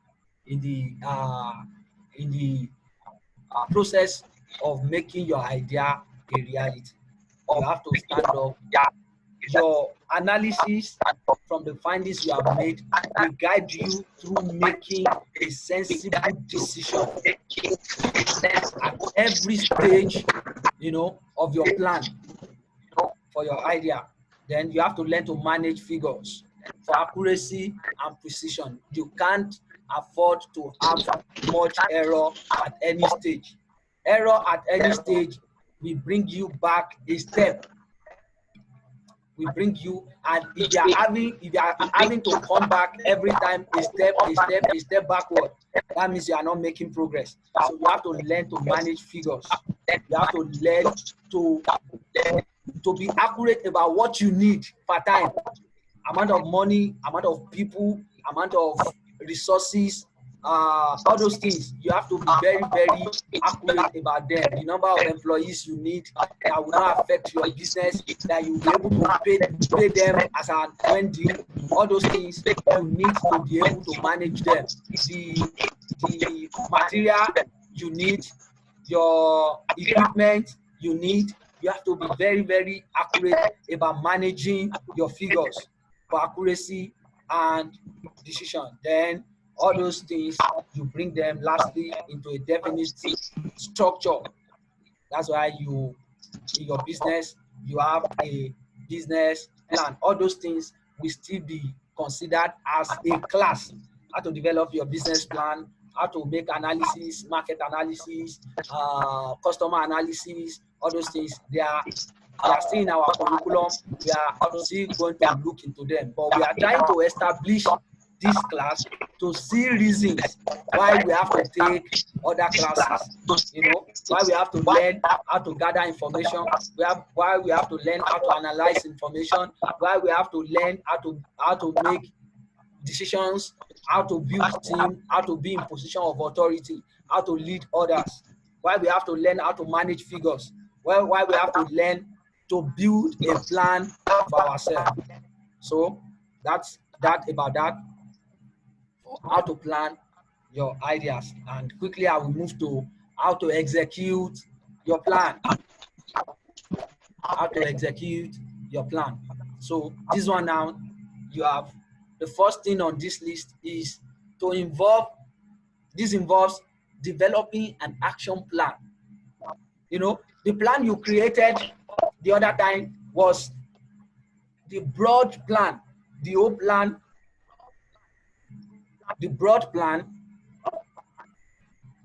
process of making your idea a reality. You have to stand up. Your analysis from the findings you have made will guide you through making a sensible decision at every stage, of your plan. for your idea. Then you have to learn to manage figures for accuracy and precision. You can't afford to have much error at any stage. Error at any stage will bring you back a step. We bring you, and if you are having to come back every time a step backward, that means you are not making progress. So you have to learn to manage figures. You have to learn to be accurate about what you need per time, amount of money, amount of people, amount of resources, all those things. You have to be very, very accurate about them. The number of employees you need that will not affect your business, that you will be able to pay them as an when due. All those things you need to be able to manage them. The material you need, your equipment you need. You have to be very, very accurate about managing your figures for accuracy and decision. Then all those things, you bring them lastly into a definite structure. That's why in your business, you have a business plan. All those things will still be considered as a class. How to develop your business plan, how to make analysis, market analysis, customer analysis, all those things. They are still in our curriculum. We are still going to look into them, but we are trying to establish this class to see reasons why we have to take other classes. Why we have to learn how to gather information, why we have to learn how to analyze information, why we have to learn how to make decisions, how to build team, how to be in position of authority, how to lead others, why we have to learn how to manage figures, why we have to learn to build a plan for ourselves. So that's about that, how to plan your ideas. And quickly I will move to how to execute your plan. How to execute your plan. So this one now, you have the first thing on this list is this involves developing an action plan. The plan you created the other time was the broad plan, the whole plan, the broad plan,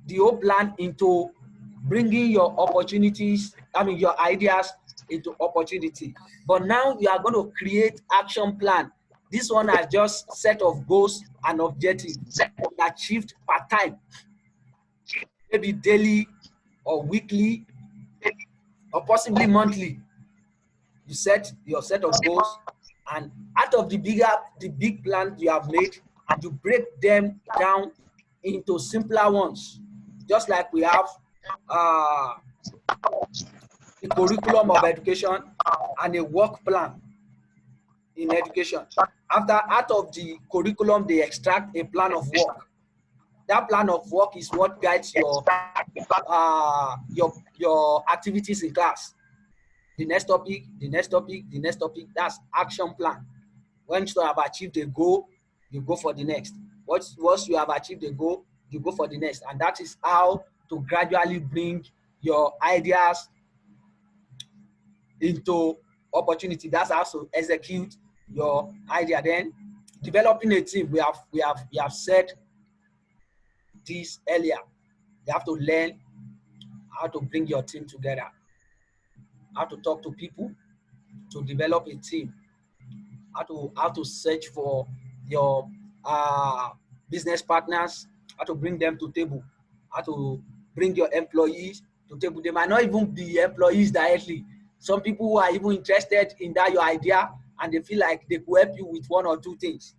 the whole plan into bringing your opportunities, your ideas into opportunity. But now you are going to create action plan. This one has just set of goals and objectives achieved per time, maybe daily or weekly or possibly monthly. You set your set of goals, and out of the big plan you have made, you break them down into simpler ones. Just like we have the curriculum of education and a work plan in education. Out of the curriculum, they extract a plan of work. That plan of work is what guides your activities in class. The next topic, the next topic, the next topic. That's action plan. Once you have achieved a goal, you go for the next. Once you have achieved a goal, you go for the next. And that is how to gradually bring your ideas into opportunity. That's how to execute your idea. Then developing a team. We have said this earlier. You have to learn how to bring your team together, how to talk to people, to develop a team, how to search for your business partners, how to bring them to table, how to bring your employees to table. They might not even be employees directly. Some people who are even interested in your idea, and they feel like they could help you with one or two things.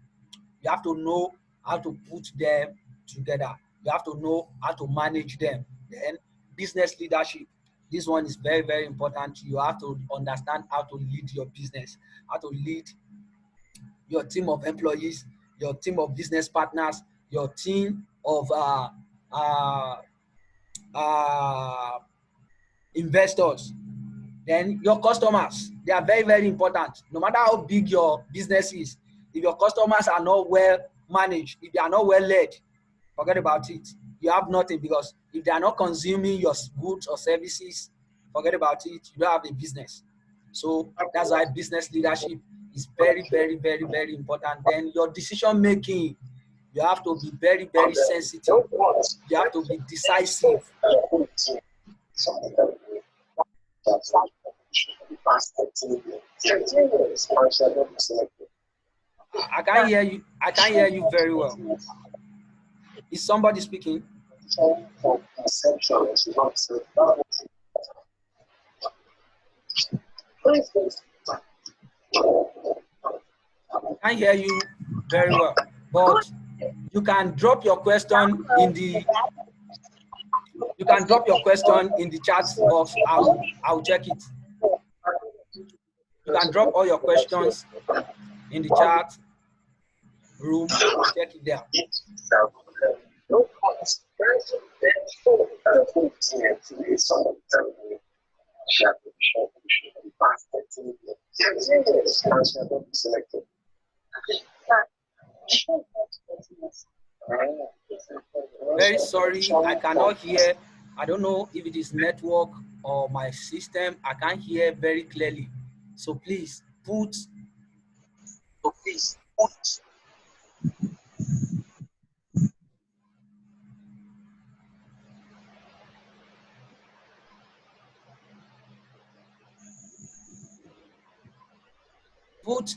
You have to know how to put them together. You have to know how to manage them. Then business leadership. This one is very, very important. You have to understand how to lead your business, how to lead your team of employees, your team of business partners, your team of investors. Then your customers, they are very, very important. No matter how big your business is, if your customers are not well managed, if they are not well led, forget about it. You have nothing, because if they are not consuming your goods or services, forget about it. You don't have a business. So that's why business leadership is very, very, very, very important. Then your decision making, you have to be very, very sensitive. You have to be decisive. I can't hear you. I can't hear you very well. Is somebody speaking? I can't hear you very well, but you can drop your question in the chat box. I'll check it. You can drop all your questions in the chat room. Check it there. Very sorry, I cannot hear. I don't know if it is network or my system. I can't hear very clearly. So please put.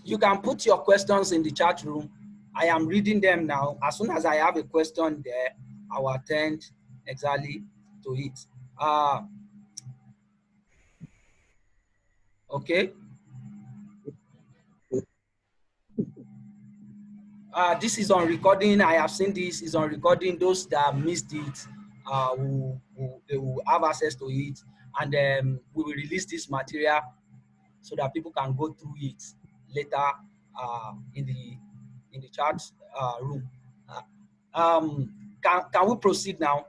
You can put your questions in the chat room. I am reading them now. As soon as I have a question there, I will attend exactly to it. Okay. This is on recording. I have seen this is on recording. Those that missed it they will have access to it, and we will release this material so that people can go through it later in the chat room. Can we proceed now?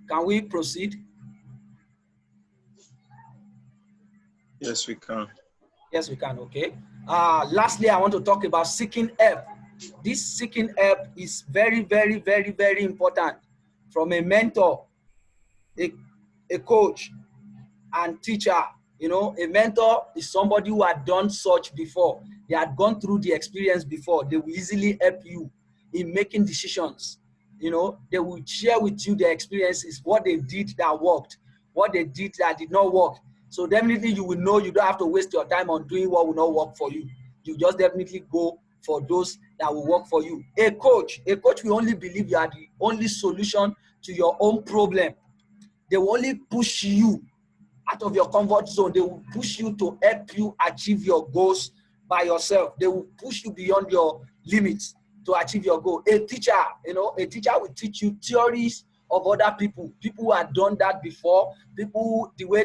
Can we proceed? Yes, we can. Yes, we can. Okay. Lastly, I want to talk about seeking help. This seeking help is very, very, very, very important from a mentor, a coach, and teacher. You know, a mentor is somebody who had done such before. They had gone through the experience before. They will easily help you in making decisions. You know, they will share with you their experiences, what they did that worked, what they did that did not work. So definitely you will know you don't have to waste your time on doing what will not work for you. You just definitely go for those that will work for you. A coach will only believe you are the only solution to your own problem. They will only push you out of your comfort zone. They will push you to help you achieve your goals by yourself. They will push you beyond your limits to achieve your goal. A teacher will teach you theories of other people who had done that before, people, the way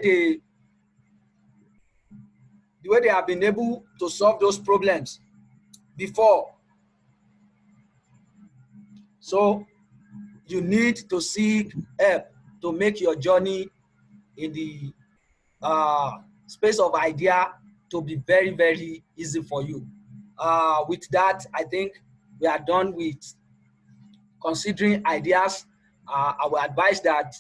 they have been able to solve those problems before. So you need to seek help to make your journey in the space of idea to be very, very easy for you. With that, I think we are done with considering ideas. I will advise that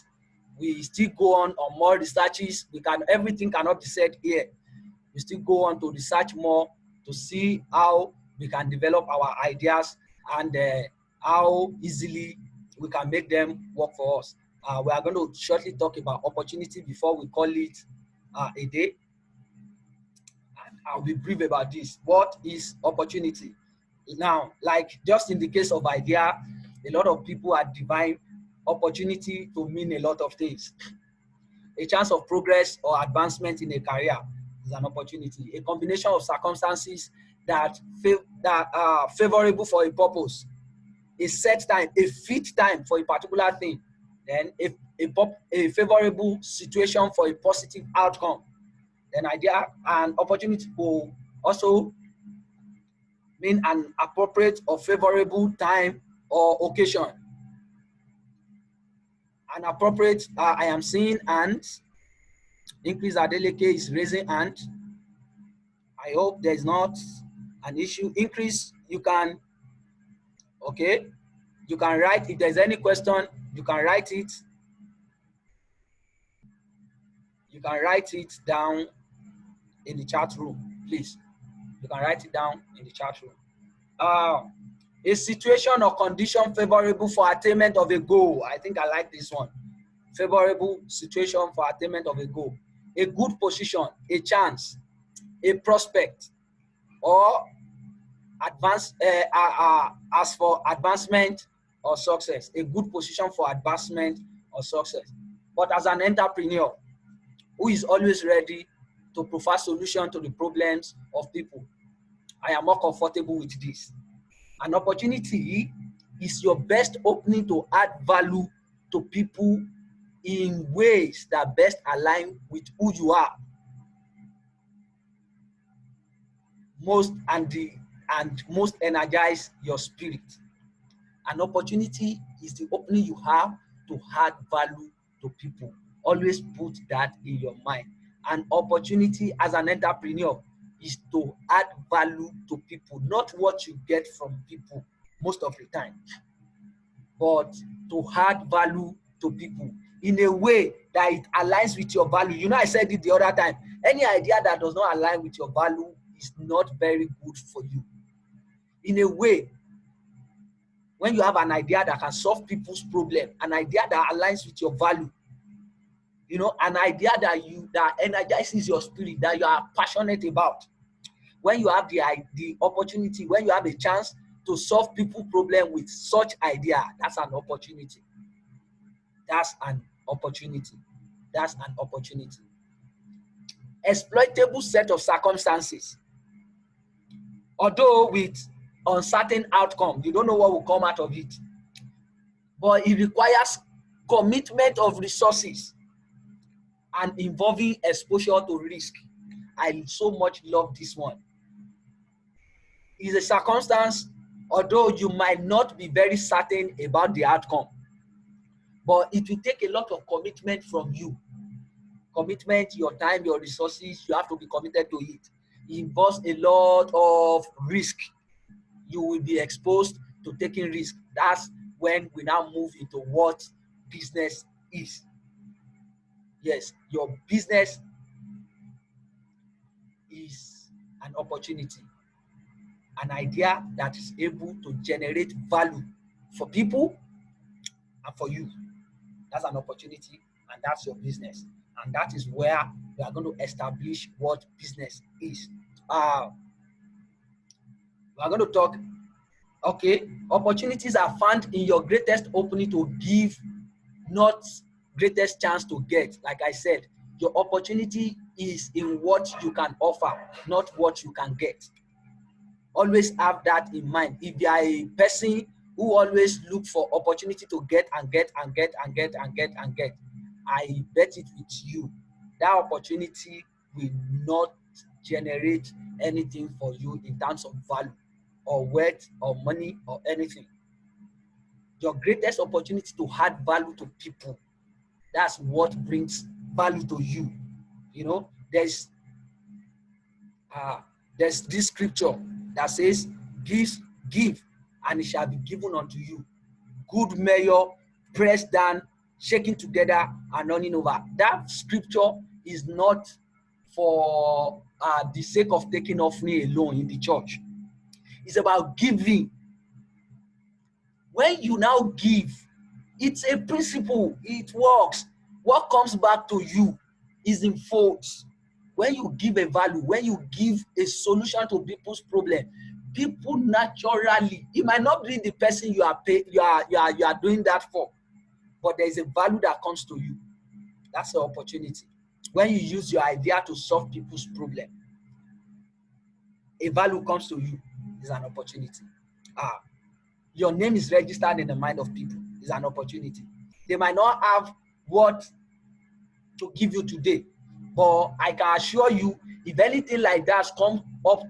we still go on more researches. Everything cannot be said here. We still go on to research more to see how we can develop our ideas and how easily we can make them work for us. We are going to shortly talk about opportunity before we call it a day. And I'll be brief about this. What is opportunity? Now, like just in the case of idea, a lot of people are divine opportunity to mean a lot of things. A chance of progress or advancement in a career is an opportunity. A combination of circumstances that are favorable for a purpose. A set time, a fit time for a particular thing. Then a favorable situation for a positive outcome. Then idea and opportunity will also mean an appropriate or favorable time or occasion. An appropriate, I am seeing ants. Increase Adeleke is raising hand. I hope there's not an issue. Increase, you can, okay, you can write. If there's any question, you can write it. You can write it down in the chat room, please. You can write it down in the chat room. A situation or condition favorable for attainment of a goal. I think I like this one. Favorable situation for attainment of a goal. A good position, a chance, a prospect, or advance as for advancement or success. A good position for advancement or success. But as an entrepreneur who is always ready to provide solution to the problems of people, I am more comfortable with this. An opportunity is your best opening to add value to people in ways that best align with who you are most and most energize your spirit. An opportunity is the opening you have to add value to people. Always put that in your mind. An opportunity as an entrepreneur is to add value to people, not what you get from people most of the time, but to add value to people in a way that it aligns with your value. You know, I said it the other time. Any idea that does not align with your value is not very good for you. In a way, when you have an idea that can solve people's problem, an idea that aligns with your value, you know, an idea that energizes your spirit, that you are passionate about. When you have the opportunity, when you have a chance to solve people's problem with such idea, that's an opportunity. That's an opportunity. That's an opportunity. Exploitable set of circumstances. Although with uncertain outcome, you don't know what will come out of it. But it requires commitment of resources and involving exposure to risk. I so much love this one. It's a circumstance, although you might not be very certain about the outcome, but it will take a lot of commitment from you. Commitment, your time, your resources, you have to be committed to it. It involves a lot of risk. You will be exposed to taking risk. That's when we now move into what business is. Yes, your business is an opportunity, an idea that is able to generate value for people and for you. That's an opportunity, and that's your business. And that is where we are going to establish what business is. We are going to talk, okay, opportunities are found in your greatest opening to give, not greatest chance to get. Like I said, your opportunity is in what you can offer, not what you can get. Always have that in mind. If you are a person who always look for opportunity to get and get and get and get and get and get, I bet it with you, that opportunity will not generate anything for you in terms of value or wealth or money or anything. Your greatest opportunity to add value to people, that's what brings value to you. You know, there's this scripture that says, give, and it shall be given unto you. Good measure, pressed down, shaken together, and running over. That scripture is not for the sake of taking offering alone in the church. It's about giving. When you now give, it's a principle. It works. What comes back to you is in folds. When you give a value, when you give a solution to people's problem, people naturally, it might not be the person you are doing that for, but there is a value that comes to you. That's the opportunity. When you use your idea to solve people's problem, a value comes to you. It's an opportunity. Your name is registered in the mind of people. It's an opportunity. They might not have what to give you today, but I can assure you, if anything like that comes up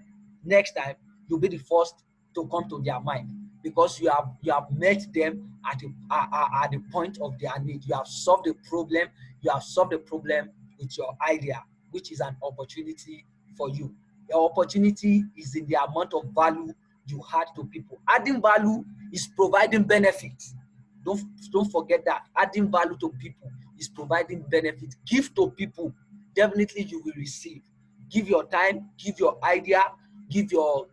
next time, you'll be the first to come to their mind, because you have met them at the point of their need. You have solved the problem. You have solved the problem with your idea, which is an opportunity for you. Your opportunity is in the amount of value you add to people. Adding value is providing benefits. Don't forget that. Adding value to people is providing benefit. Give to people. definitely you will receive. Give your time, give your idea, give your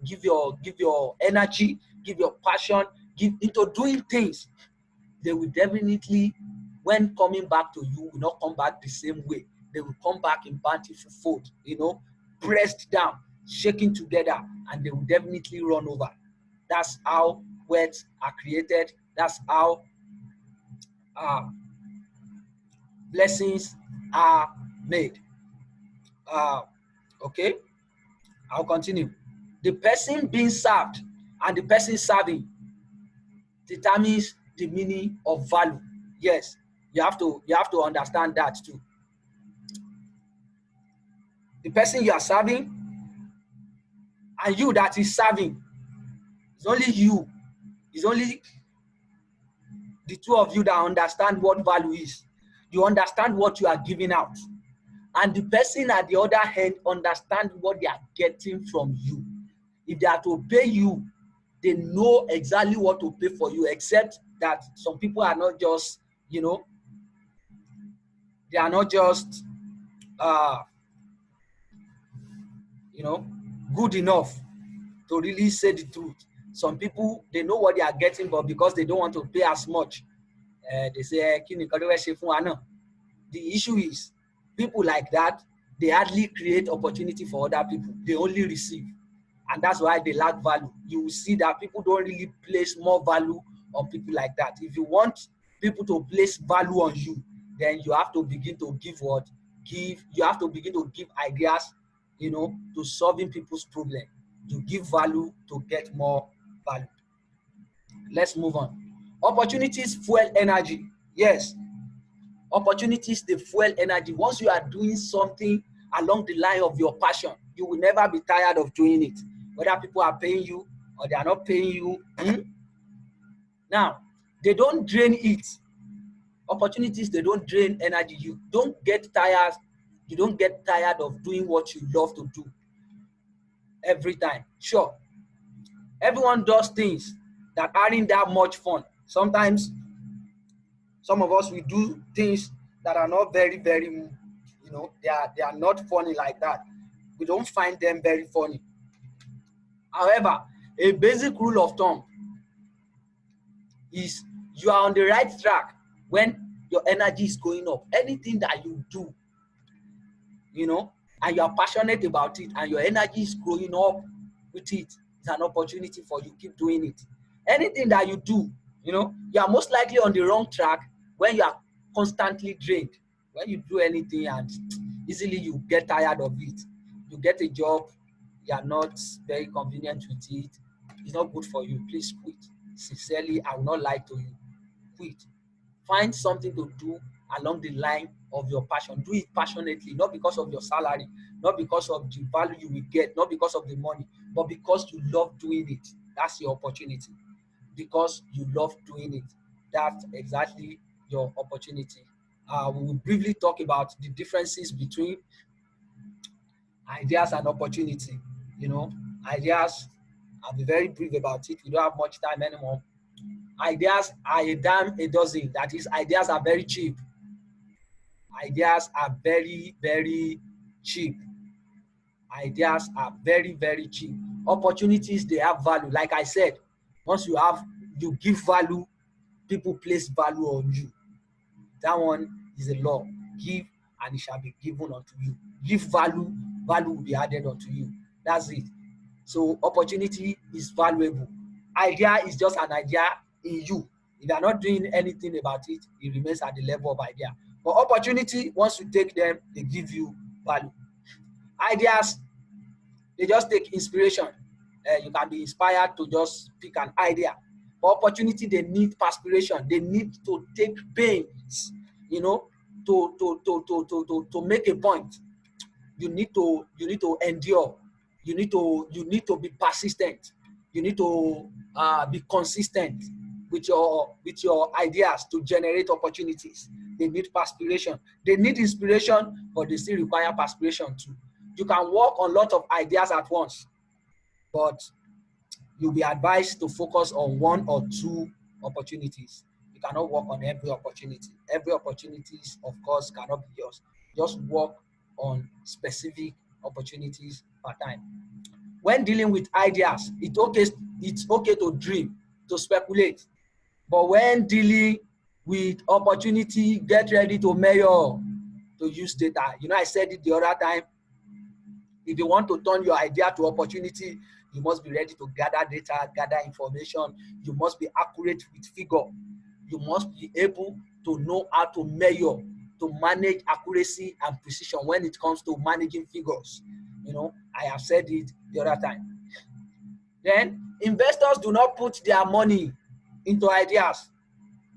energy, give your passion, give into doing things. They will definitely, when coming back to you, will not come back the same way. They will come back in bountiful fold, pressed down, shaking together, and they will definitely run over. That's how words are created. That's how uh, blessings are made. Uh, okay, I'll continue. The person being served and the person serving determines the meaning of value. Yes, you have to understand that too. The person you are serving and you that is serving, it's only you. It's only the two of you that understand what value is. You understand what you are giving out. And the person at the other hand understand what they are getting from you. If they are to pay you, they know exactly what to pay for you, except that some people are not just, they are not just, good enough to really say the truth. Some people, they know what they are getting, but because they don't want to pay as much, they say, the issue is, people like that, they hardly create opportunity for other people. They only receive. And that's why they lack value. You will see that people don't really place more value on people like that. If you want people to place value on you, then you have to begin to give you have to begin to give ideas, to solving people's problem. To give value to get more value. Let's move on. Opportunities fuel energy. Yes, opportunities, they fuel energy. Once you are doing something along the line of your passion, you will never be tired of doing it, whether people are paying you or they are not paying you. Now, they don't drain it. Opportunities, they don't drain energy. You don't get tired of doing what you love to do every time. Sure, everyone does things that aren't that much fun. Sometimes some of us, we do things that are not very, very, they are not funny like that. We don't find them very funny. However, a basic rule of thumb is you are on the right track when your energy is going up. Anything that you do, and you are passionate about it and your energy is growing up with it, it's an opportunity for you. Keep doing it. Anything that you do, you are most likely on the wrong track when you are constantly drained. When you do anything and easily you get tired of it. You get a job, you are not very convenient with it, it's not good for you. Please quit. Sincerely, I will not lie to you. Quit. Find something to do along the line of your passion. Do it passionately, not because of your salary, not because of the value you will get, not because of the money, but because you love doing it. That's your opportunity. Because you love doing it, that's exactly your opportunity. We will briefly talk about the differences between ideas and opportunity. Ideas, I'll be very brief about it. We don't have much time anymore. Ideas are a dime a dozen. That is, ideas are very cheap. Ideas are very, very cheap. Ideas are very, very cheap. Opportunities, they have value. Like I said, once you give value, people place value on you. That one is a law. Give and it shall be given unto you. Give value, value will be added unto you. That's it. So opportunity is valuable. Idea is just an idea in you. If you are not doing anything about it, it remains at the level of idea. But opportunity, once you take them, they give you value. Ideas, they just take inspiration. You can be inspired to just pick an idea. But opportunity, they need perspiration. They need to take pains, to make a point. You need to endure. You need to be persistent. You need to be consistent with your ideas to generate opportunities. They need perspiration. They need inspiration, but they still require perspiration too. You can work on a lot of ideas at once, but you'll be advised to focus on one or two opportunities. You cannot work on every opportunity. Every opportunity, of course, cannot be yours. Just work on specific opportunities per time. When dealing with ideas, it's okay to dream, to speculate. But when dealing with opportunity, get ready to measure, to use data. I said it the other time. If you want to turn your idea to opportunity, you must be ready to gather data, gather information. You must be accurate with figure. You must be able to know how to measure, to manage accuracy and precision when it comes to managing figures. I have said it the other time. Then, investors do not put their money into ideas.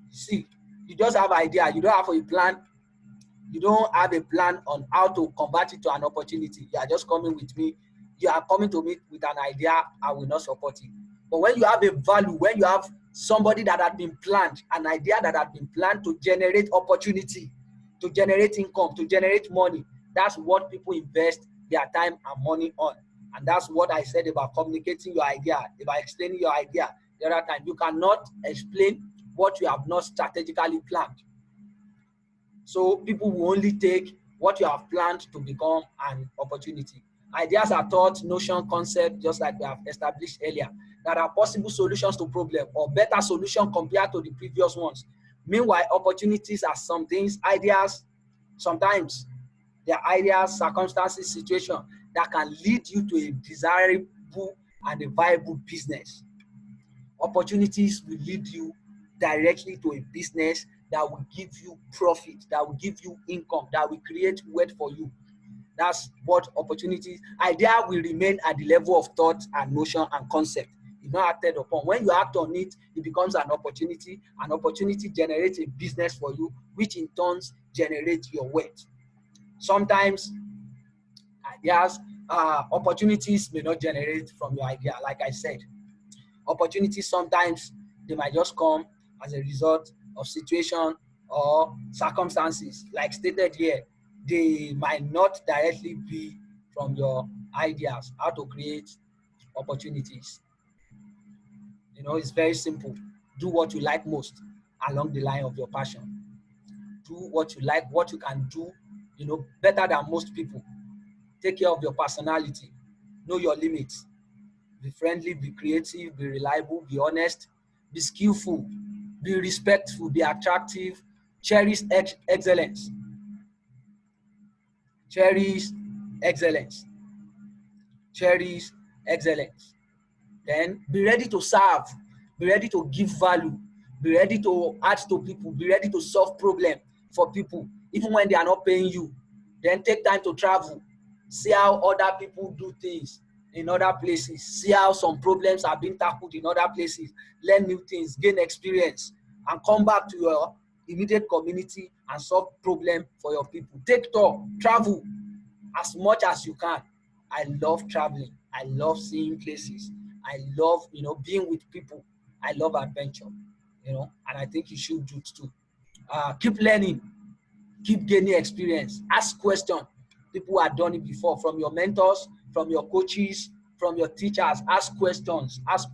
See, you just have idea. You don't have a plan. You don't have a plan on how to convert it to an opportunity. You are just coming with me. You are coming to me with an idea. I will not support it. But when you have a value, when you have somebody that had been planned, an idea that had been planned to generate opportunity, to generate income, to generate money, that's what people invest their time and money on. And that's what I said about communicating your idea, about explaining your idea the other time. You cannot explain what you have not strategically planned. So people will only take what you have planned to become an opportunity. Ideas are thought, notion, concept, just like we have established earlier, that are possible solutions to problem or better solution compared to the previous ones. Meanwhile, opportunities are some things, ideas, sometimes they are ideas, circumstances, situation that can lead you to a desirable and a viable business. Opportunities will lead you directly to a business that will give you profit, that will give you income, that will create wealth for you. That's what opportunities. Idea will remain at the level of thought and notion and concept. It's not acted upon. When you act on it, it becomes an opportunity. An opportunity generates a business for you, which in turn generates your wealth. Sometimes ideas, opportunities may not generate from your idea, like I said. Opportunities sometimes they might just come as a result of situation or circumstances. Like stated here, they might not directly be from your ideas, how to create opportunities. It's very simple. Do what you like most along the line of your passion. Do what you like, what you can do, better than most people. Take care of your personality. Know your limits. Be friendly, be creative, be reliable, be honest, be skillful, be respectful, be attractive, cherish excellence. Cherish excellence. Cherish excellence. Then be ready to serve, be ready to give value, be ready to add to people, be ready to solve problems for people, even when they are not paying you. Then take time to travel, see how other people do things in other places, see how some problems are being tackled in other places, learn new things, gain experience, and come back to your immediate community and solve problem for your people. Take tour, travel as much as you can. I love traveling. I love seeing places. I love, being with people. I love adventure, and I think you should do it too. Keep learning, keep gaining experience, ask questions. People who have done it before, from your mentors, from your coaches, from your teachers. Ask questions, ask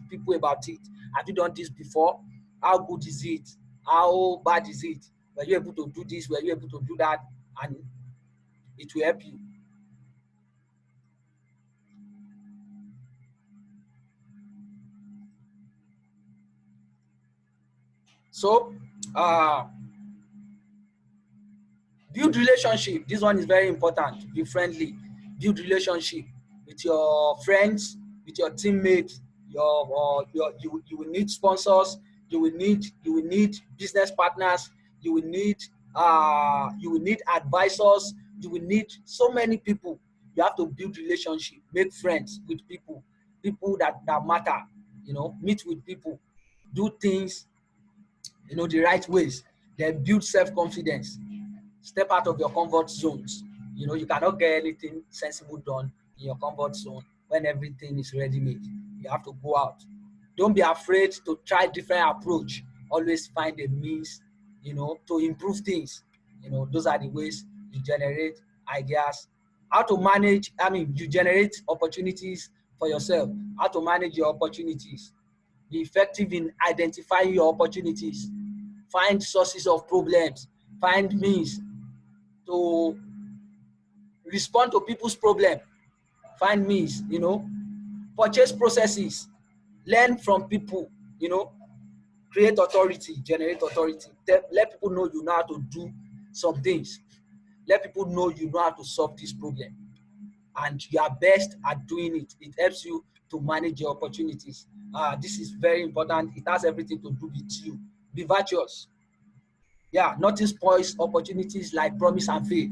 people about it. Have you done this before? How good is it? How bad is it? Were you able to do this? Were you able to do that? And it will help you. So, build relationship. This one is very important. Be friendly. Build relationship with your friends, with your teammates. You will need sponsors. You will need business partners. You will need advisors. You will need so many people. You have to build relationship. Make friends with people that matter. Meet with people. Do things the right ways. Then build self-confidence. Step out of your comfort zones. You cannot get anything sensible done in your comfort zone when everything is ready-made. You have to go out. Don't be afraid to try different approach. Always find a means, to improve things. Those are the ways you generate ideas. How to manage, you generate opportunities for yourself. How to manage your opportunities. Be effective in identifying your opportunities. Find sources of problems. Find means to respond to people's problem, find means, purchase processes, learn from people, create authority, generate authority. Let people know you know how to do some things. Let people know you know how to solve this problem. And you are best at doing it. It helps you to manage your opportunities. This is very important. It has everything to do with you. Be virtuous. Yeah, nothing spoils opportunities like promise and fail.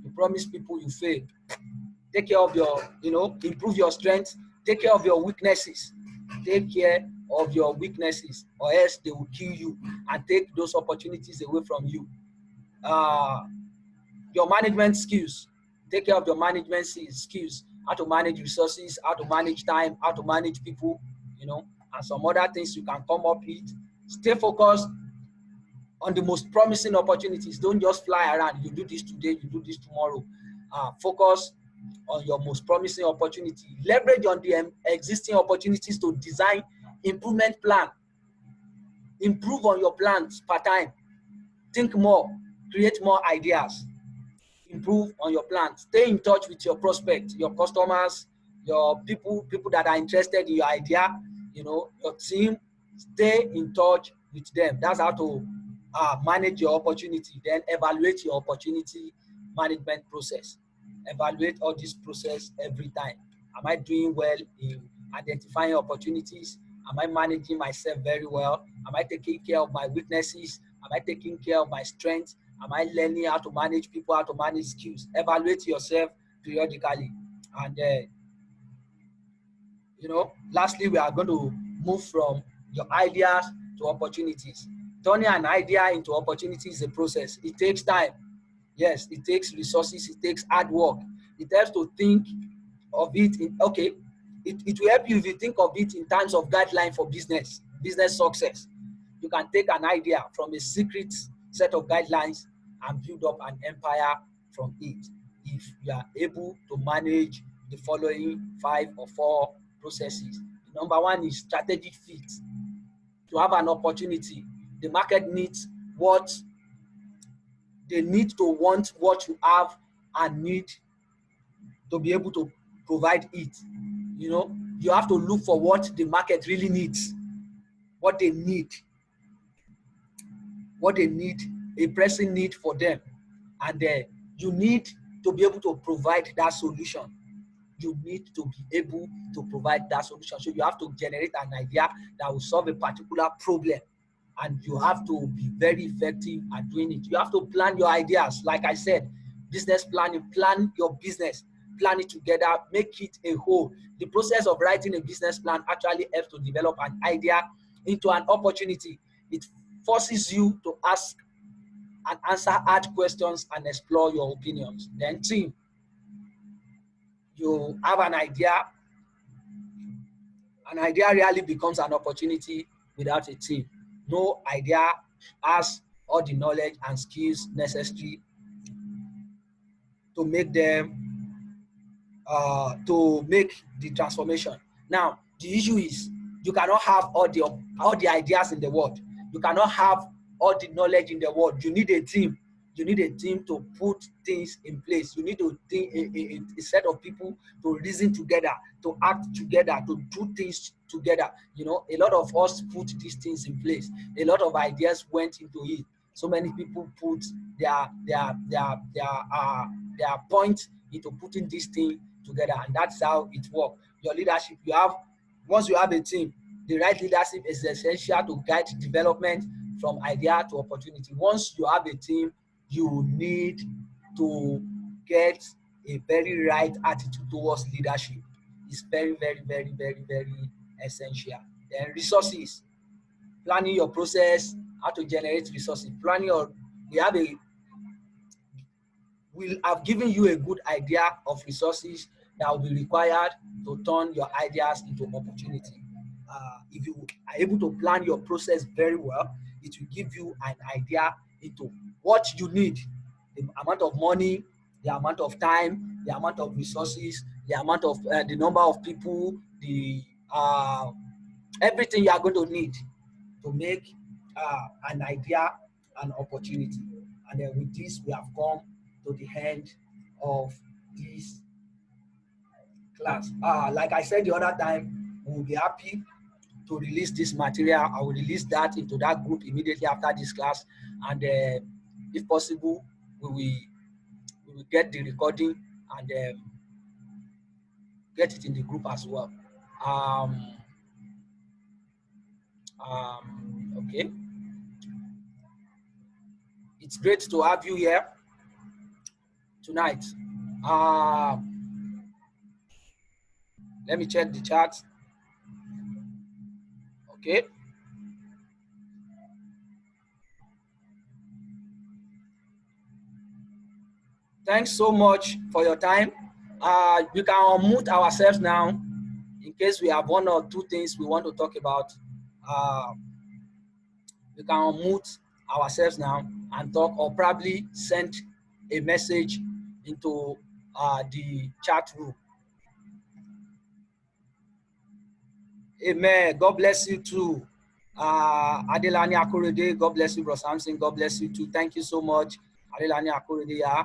You promise people, you fail. Take care of your, improve your strength. Take care of your weaknesses. Take care of your weaknesses, or else they will kill you and take those opportunities away from you. Your management skills. Take care of your management skills. How to manage resources, how to manage time, how to manage people, and some other things you can come up with. Stay focused on the most promising opportunities. Don't just fly around. You do this today, you do this tomorrow. Focus on your most promising opportunity. Leverage on the existing opportunities to design improvement plan. Improve on your plans per time. Think more. Create more ideas. Improve on your plans. Stay in touch with your prospects, your customers, your people that are interested in your idea, your team. Stay in touch with them. That's how to manage your opportunity. Then evaluate your opportunity management process. Evaluate all this process every time. Am I doing well in identifying opportunities? Am I managing myself very well? Am I taking care of my weaknesses? Am I taking care of my strengths? Am I learning how to manage people, how to manage skills? Evaluate yourself periodically. And, lastly, we are going to move from your ideas to opportunities. Turning an idea into opportunity is a process. It takes time. Yes, it takes resources. It takes hard work. It helps to think of it it will help you if you think of it in terms of guideline for business success. You can take an idea from a secret set of guidelines and build up an empire from it if you are able to manage the following 5 or 4 processes. Number 1 is strategic fit. To have an opportunity, the market needs what they need to want what you have and need to be able to provide it. You have to look for what the market really needs, what they need, a pressing need for them. And you need to be able to provide that solution. You need to be able to provide that solution. So you have to generate an idea that will solve a particular problem. And you have to be very effective at doing it. You have to plan your ideas. Like I said, business planning, plan your business, plan it together, make it a whole. The process of writing a business plan actually helps to develop an idea into an opportunity. It forces you to ask and answer hard questions and explore your opinions. Then team, you have an idea really becomes an opportunity without a team. No idea has all the knowledge and skills necessary to make the transformation. Now, the issue is you cannot have all the ideas in the world. You cannot have all the knowledge in the world. You need a team. You need a team to put things in place. You need a set of people to reason together, to act together, to do things together. A lot of us put these things in place. A lot of ideas went into it. So many people put their point into putting this thing together, and that's how it works. Your leadership, once you have a team, the right leadership is essential to guide development from idea to opportunity. Once you have a team, you need to get a very right attitude towards leadership. It's very, very, very, very, very essential. Then resources, planning your process, how to generate resources. We'll have given you a good idea of resources that will be required to turn your ideas into opportunity. If you are able to plan your process very well, it will give you an idea into what you need, the amount of money, the amount of time, the amount of resources, the amount of the number of people, the everything you are going to need to make an idea an opportunity. And then with this, we have come to the end of this class. Like I said the other time, we will be happy to release this material. I will release that into that group immediately after this class, and if possible, we will get the recording and get it in the group as well. Okay, it's great to have you here tonight. Let me check the chat. Okay. Thanks so much for your time. We can unmute ourselves now in case we have one or two things we want to talk about. We can unmute ourselves now and talk, or probably send a message into the chat room. Amen. God bless you too. Adelani Akorede, God bless you, Bro Samson. God bless you too. Thank you so much. Adelani Akorede, yeah.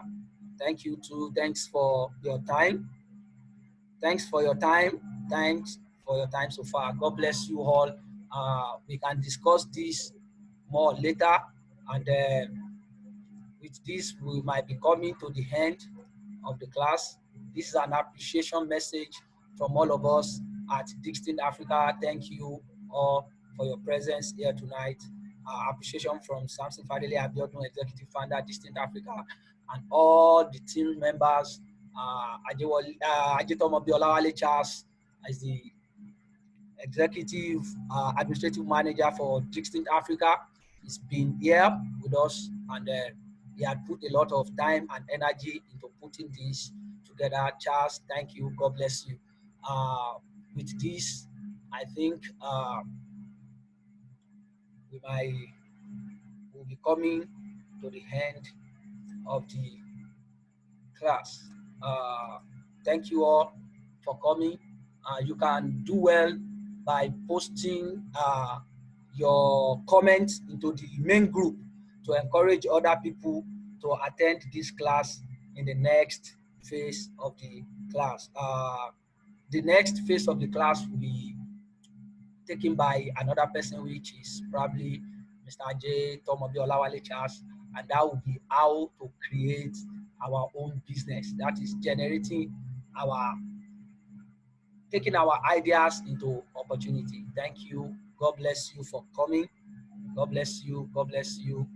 Thank you too. Thanks for your time. Thanks for your time. Thanks for your time so far. God bless you all. We can discuss this more later, and with this, we might be coming to the end of the class. This is an appreciation message from all of us at Distinct Africa. Thank you all for your presence here tonight. Appreciation from Samson Fadele Abiodun, Executive Founder, Distinct Africa, and all the team members. Ajetomo Biolawale Charles as the Executive Administrative Manager for Distinct Africa. He's been here with us, and he had put a lot of time and energy into putting this together. Charles, thank you. God bless you. With this, I think we'll be coming to the end of the class. Thank you all for coming. You can do well by posting your comments into the main group to encourage other people to attend this class in the next phase of the class. The next phase of the class will be taken by another person, which is probably Mr. J. Tomobi Olawale Charles, and that will be how to create our own business. That is taking our ideas into opportunity. Thank you. God bless you for coming. God bless you. God bless you.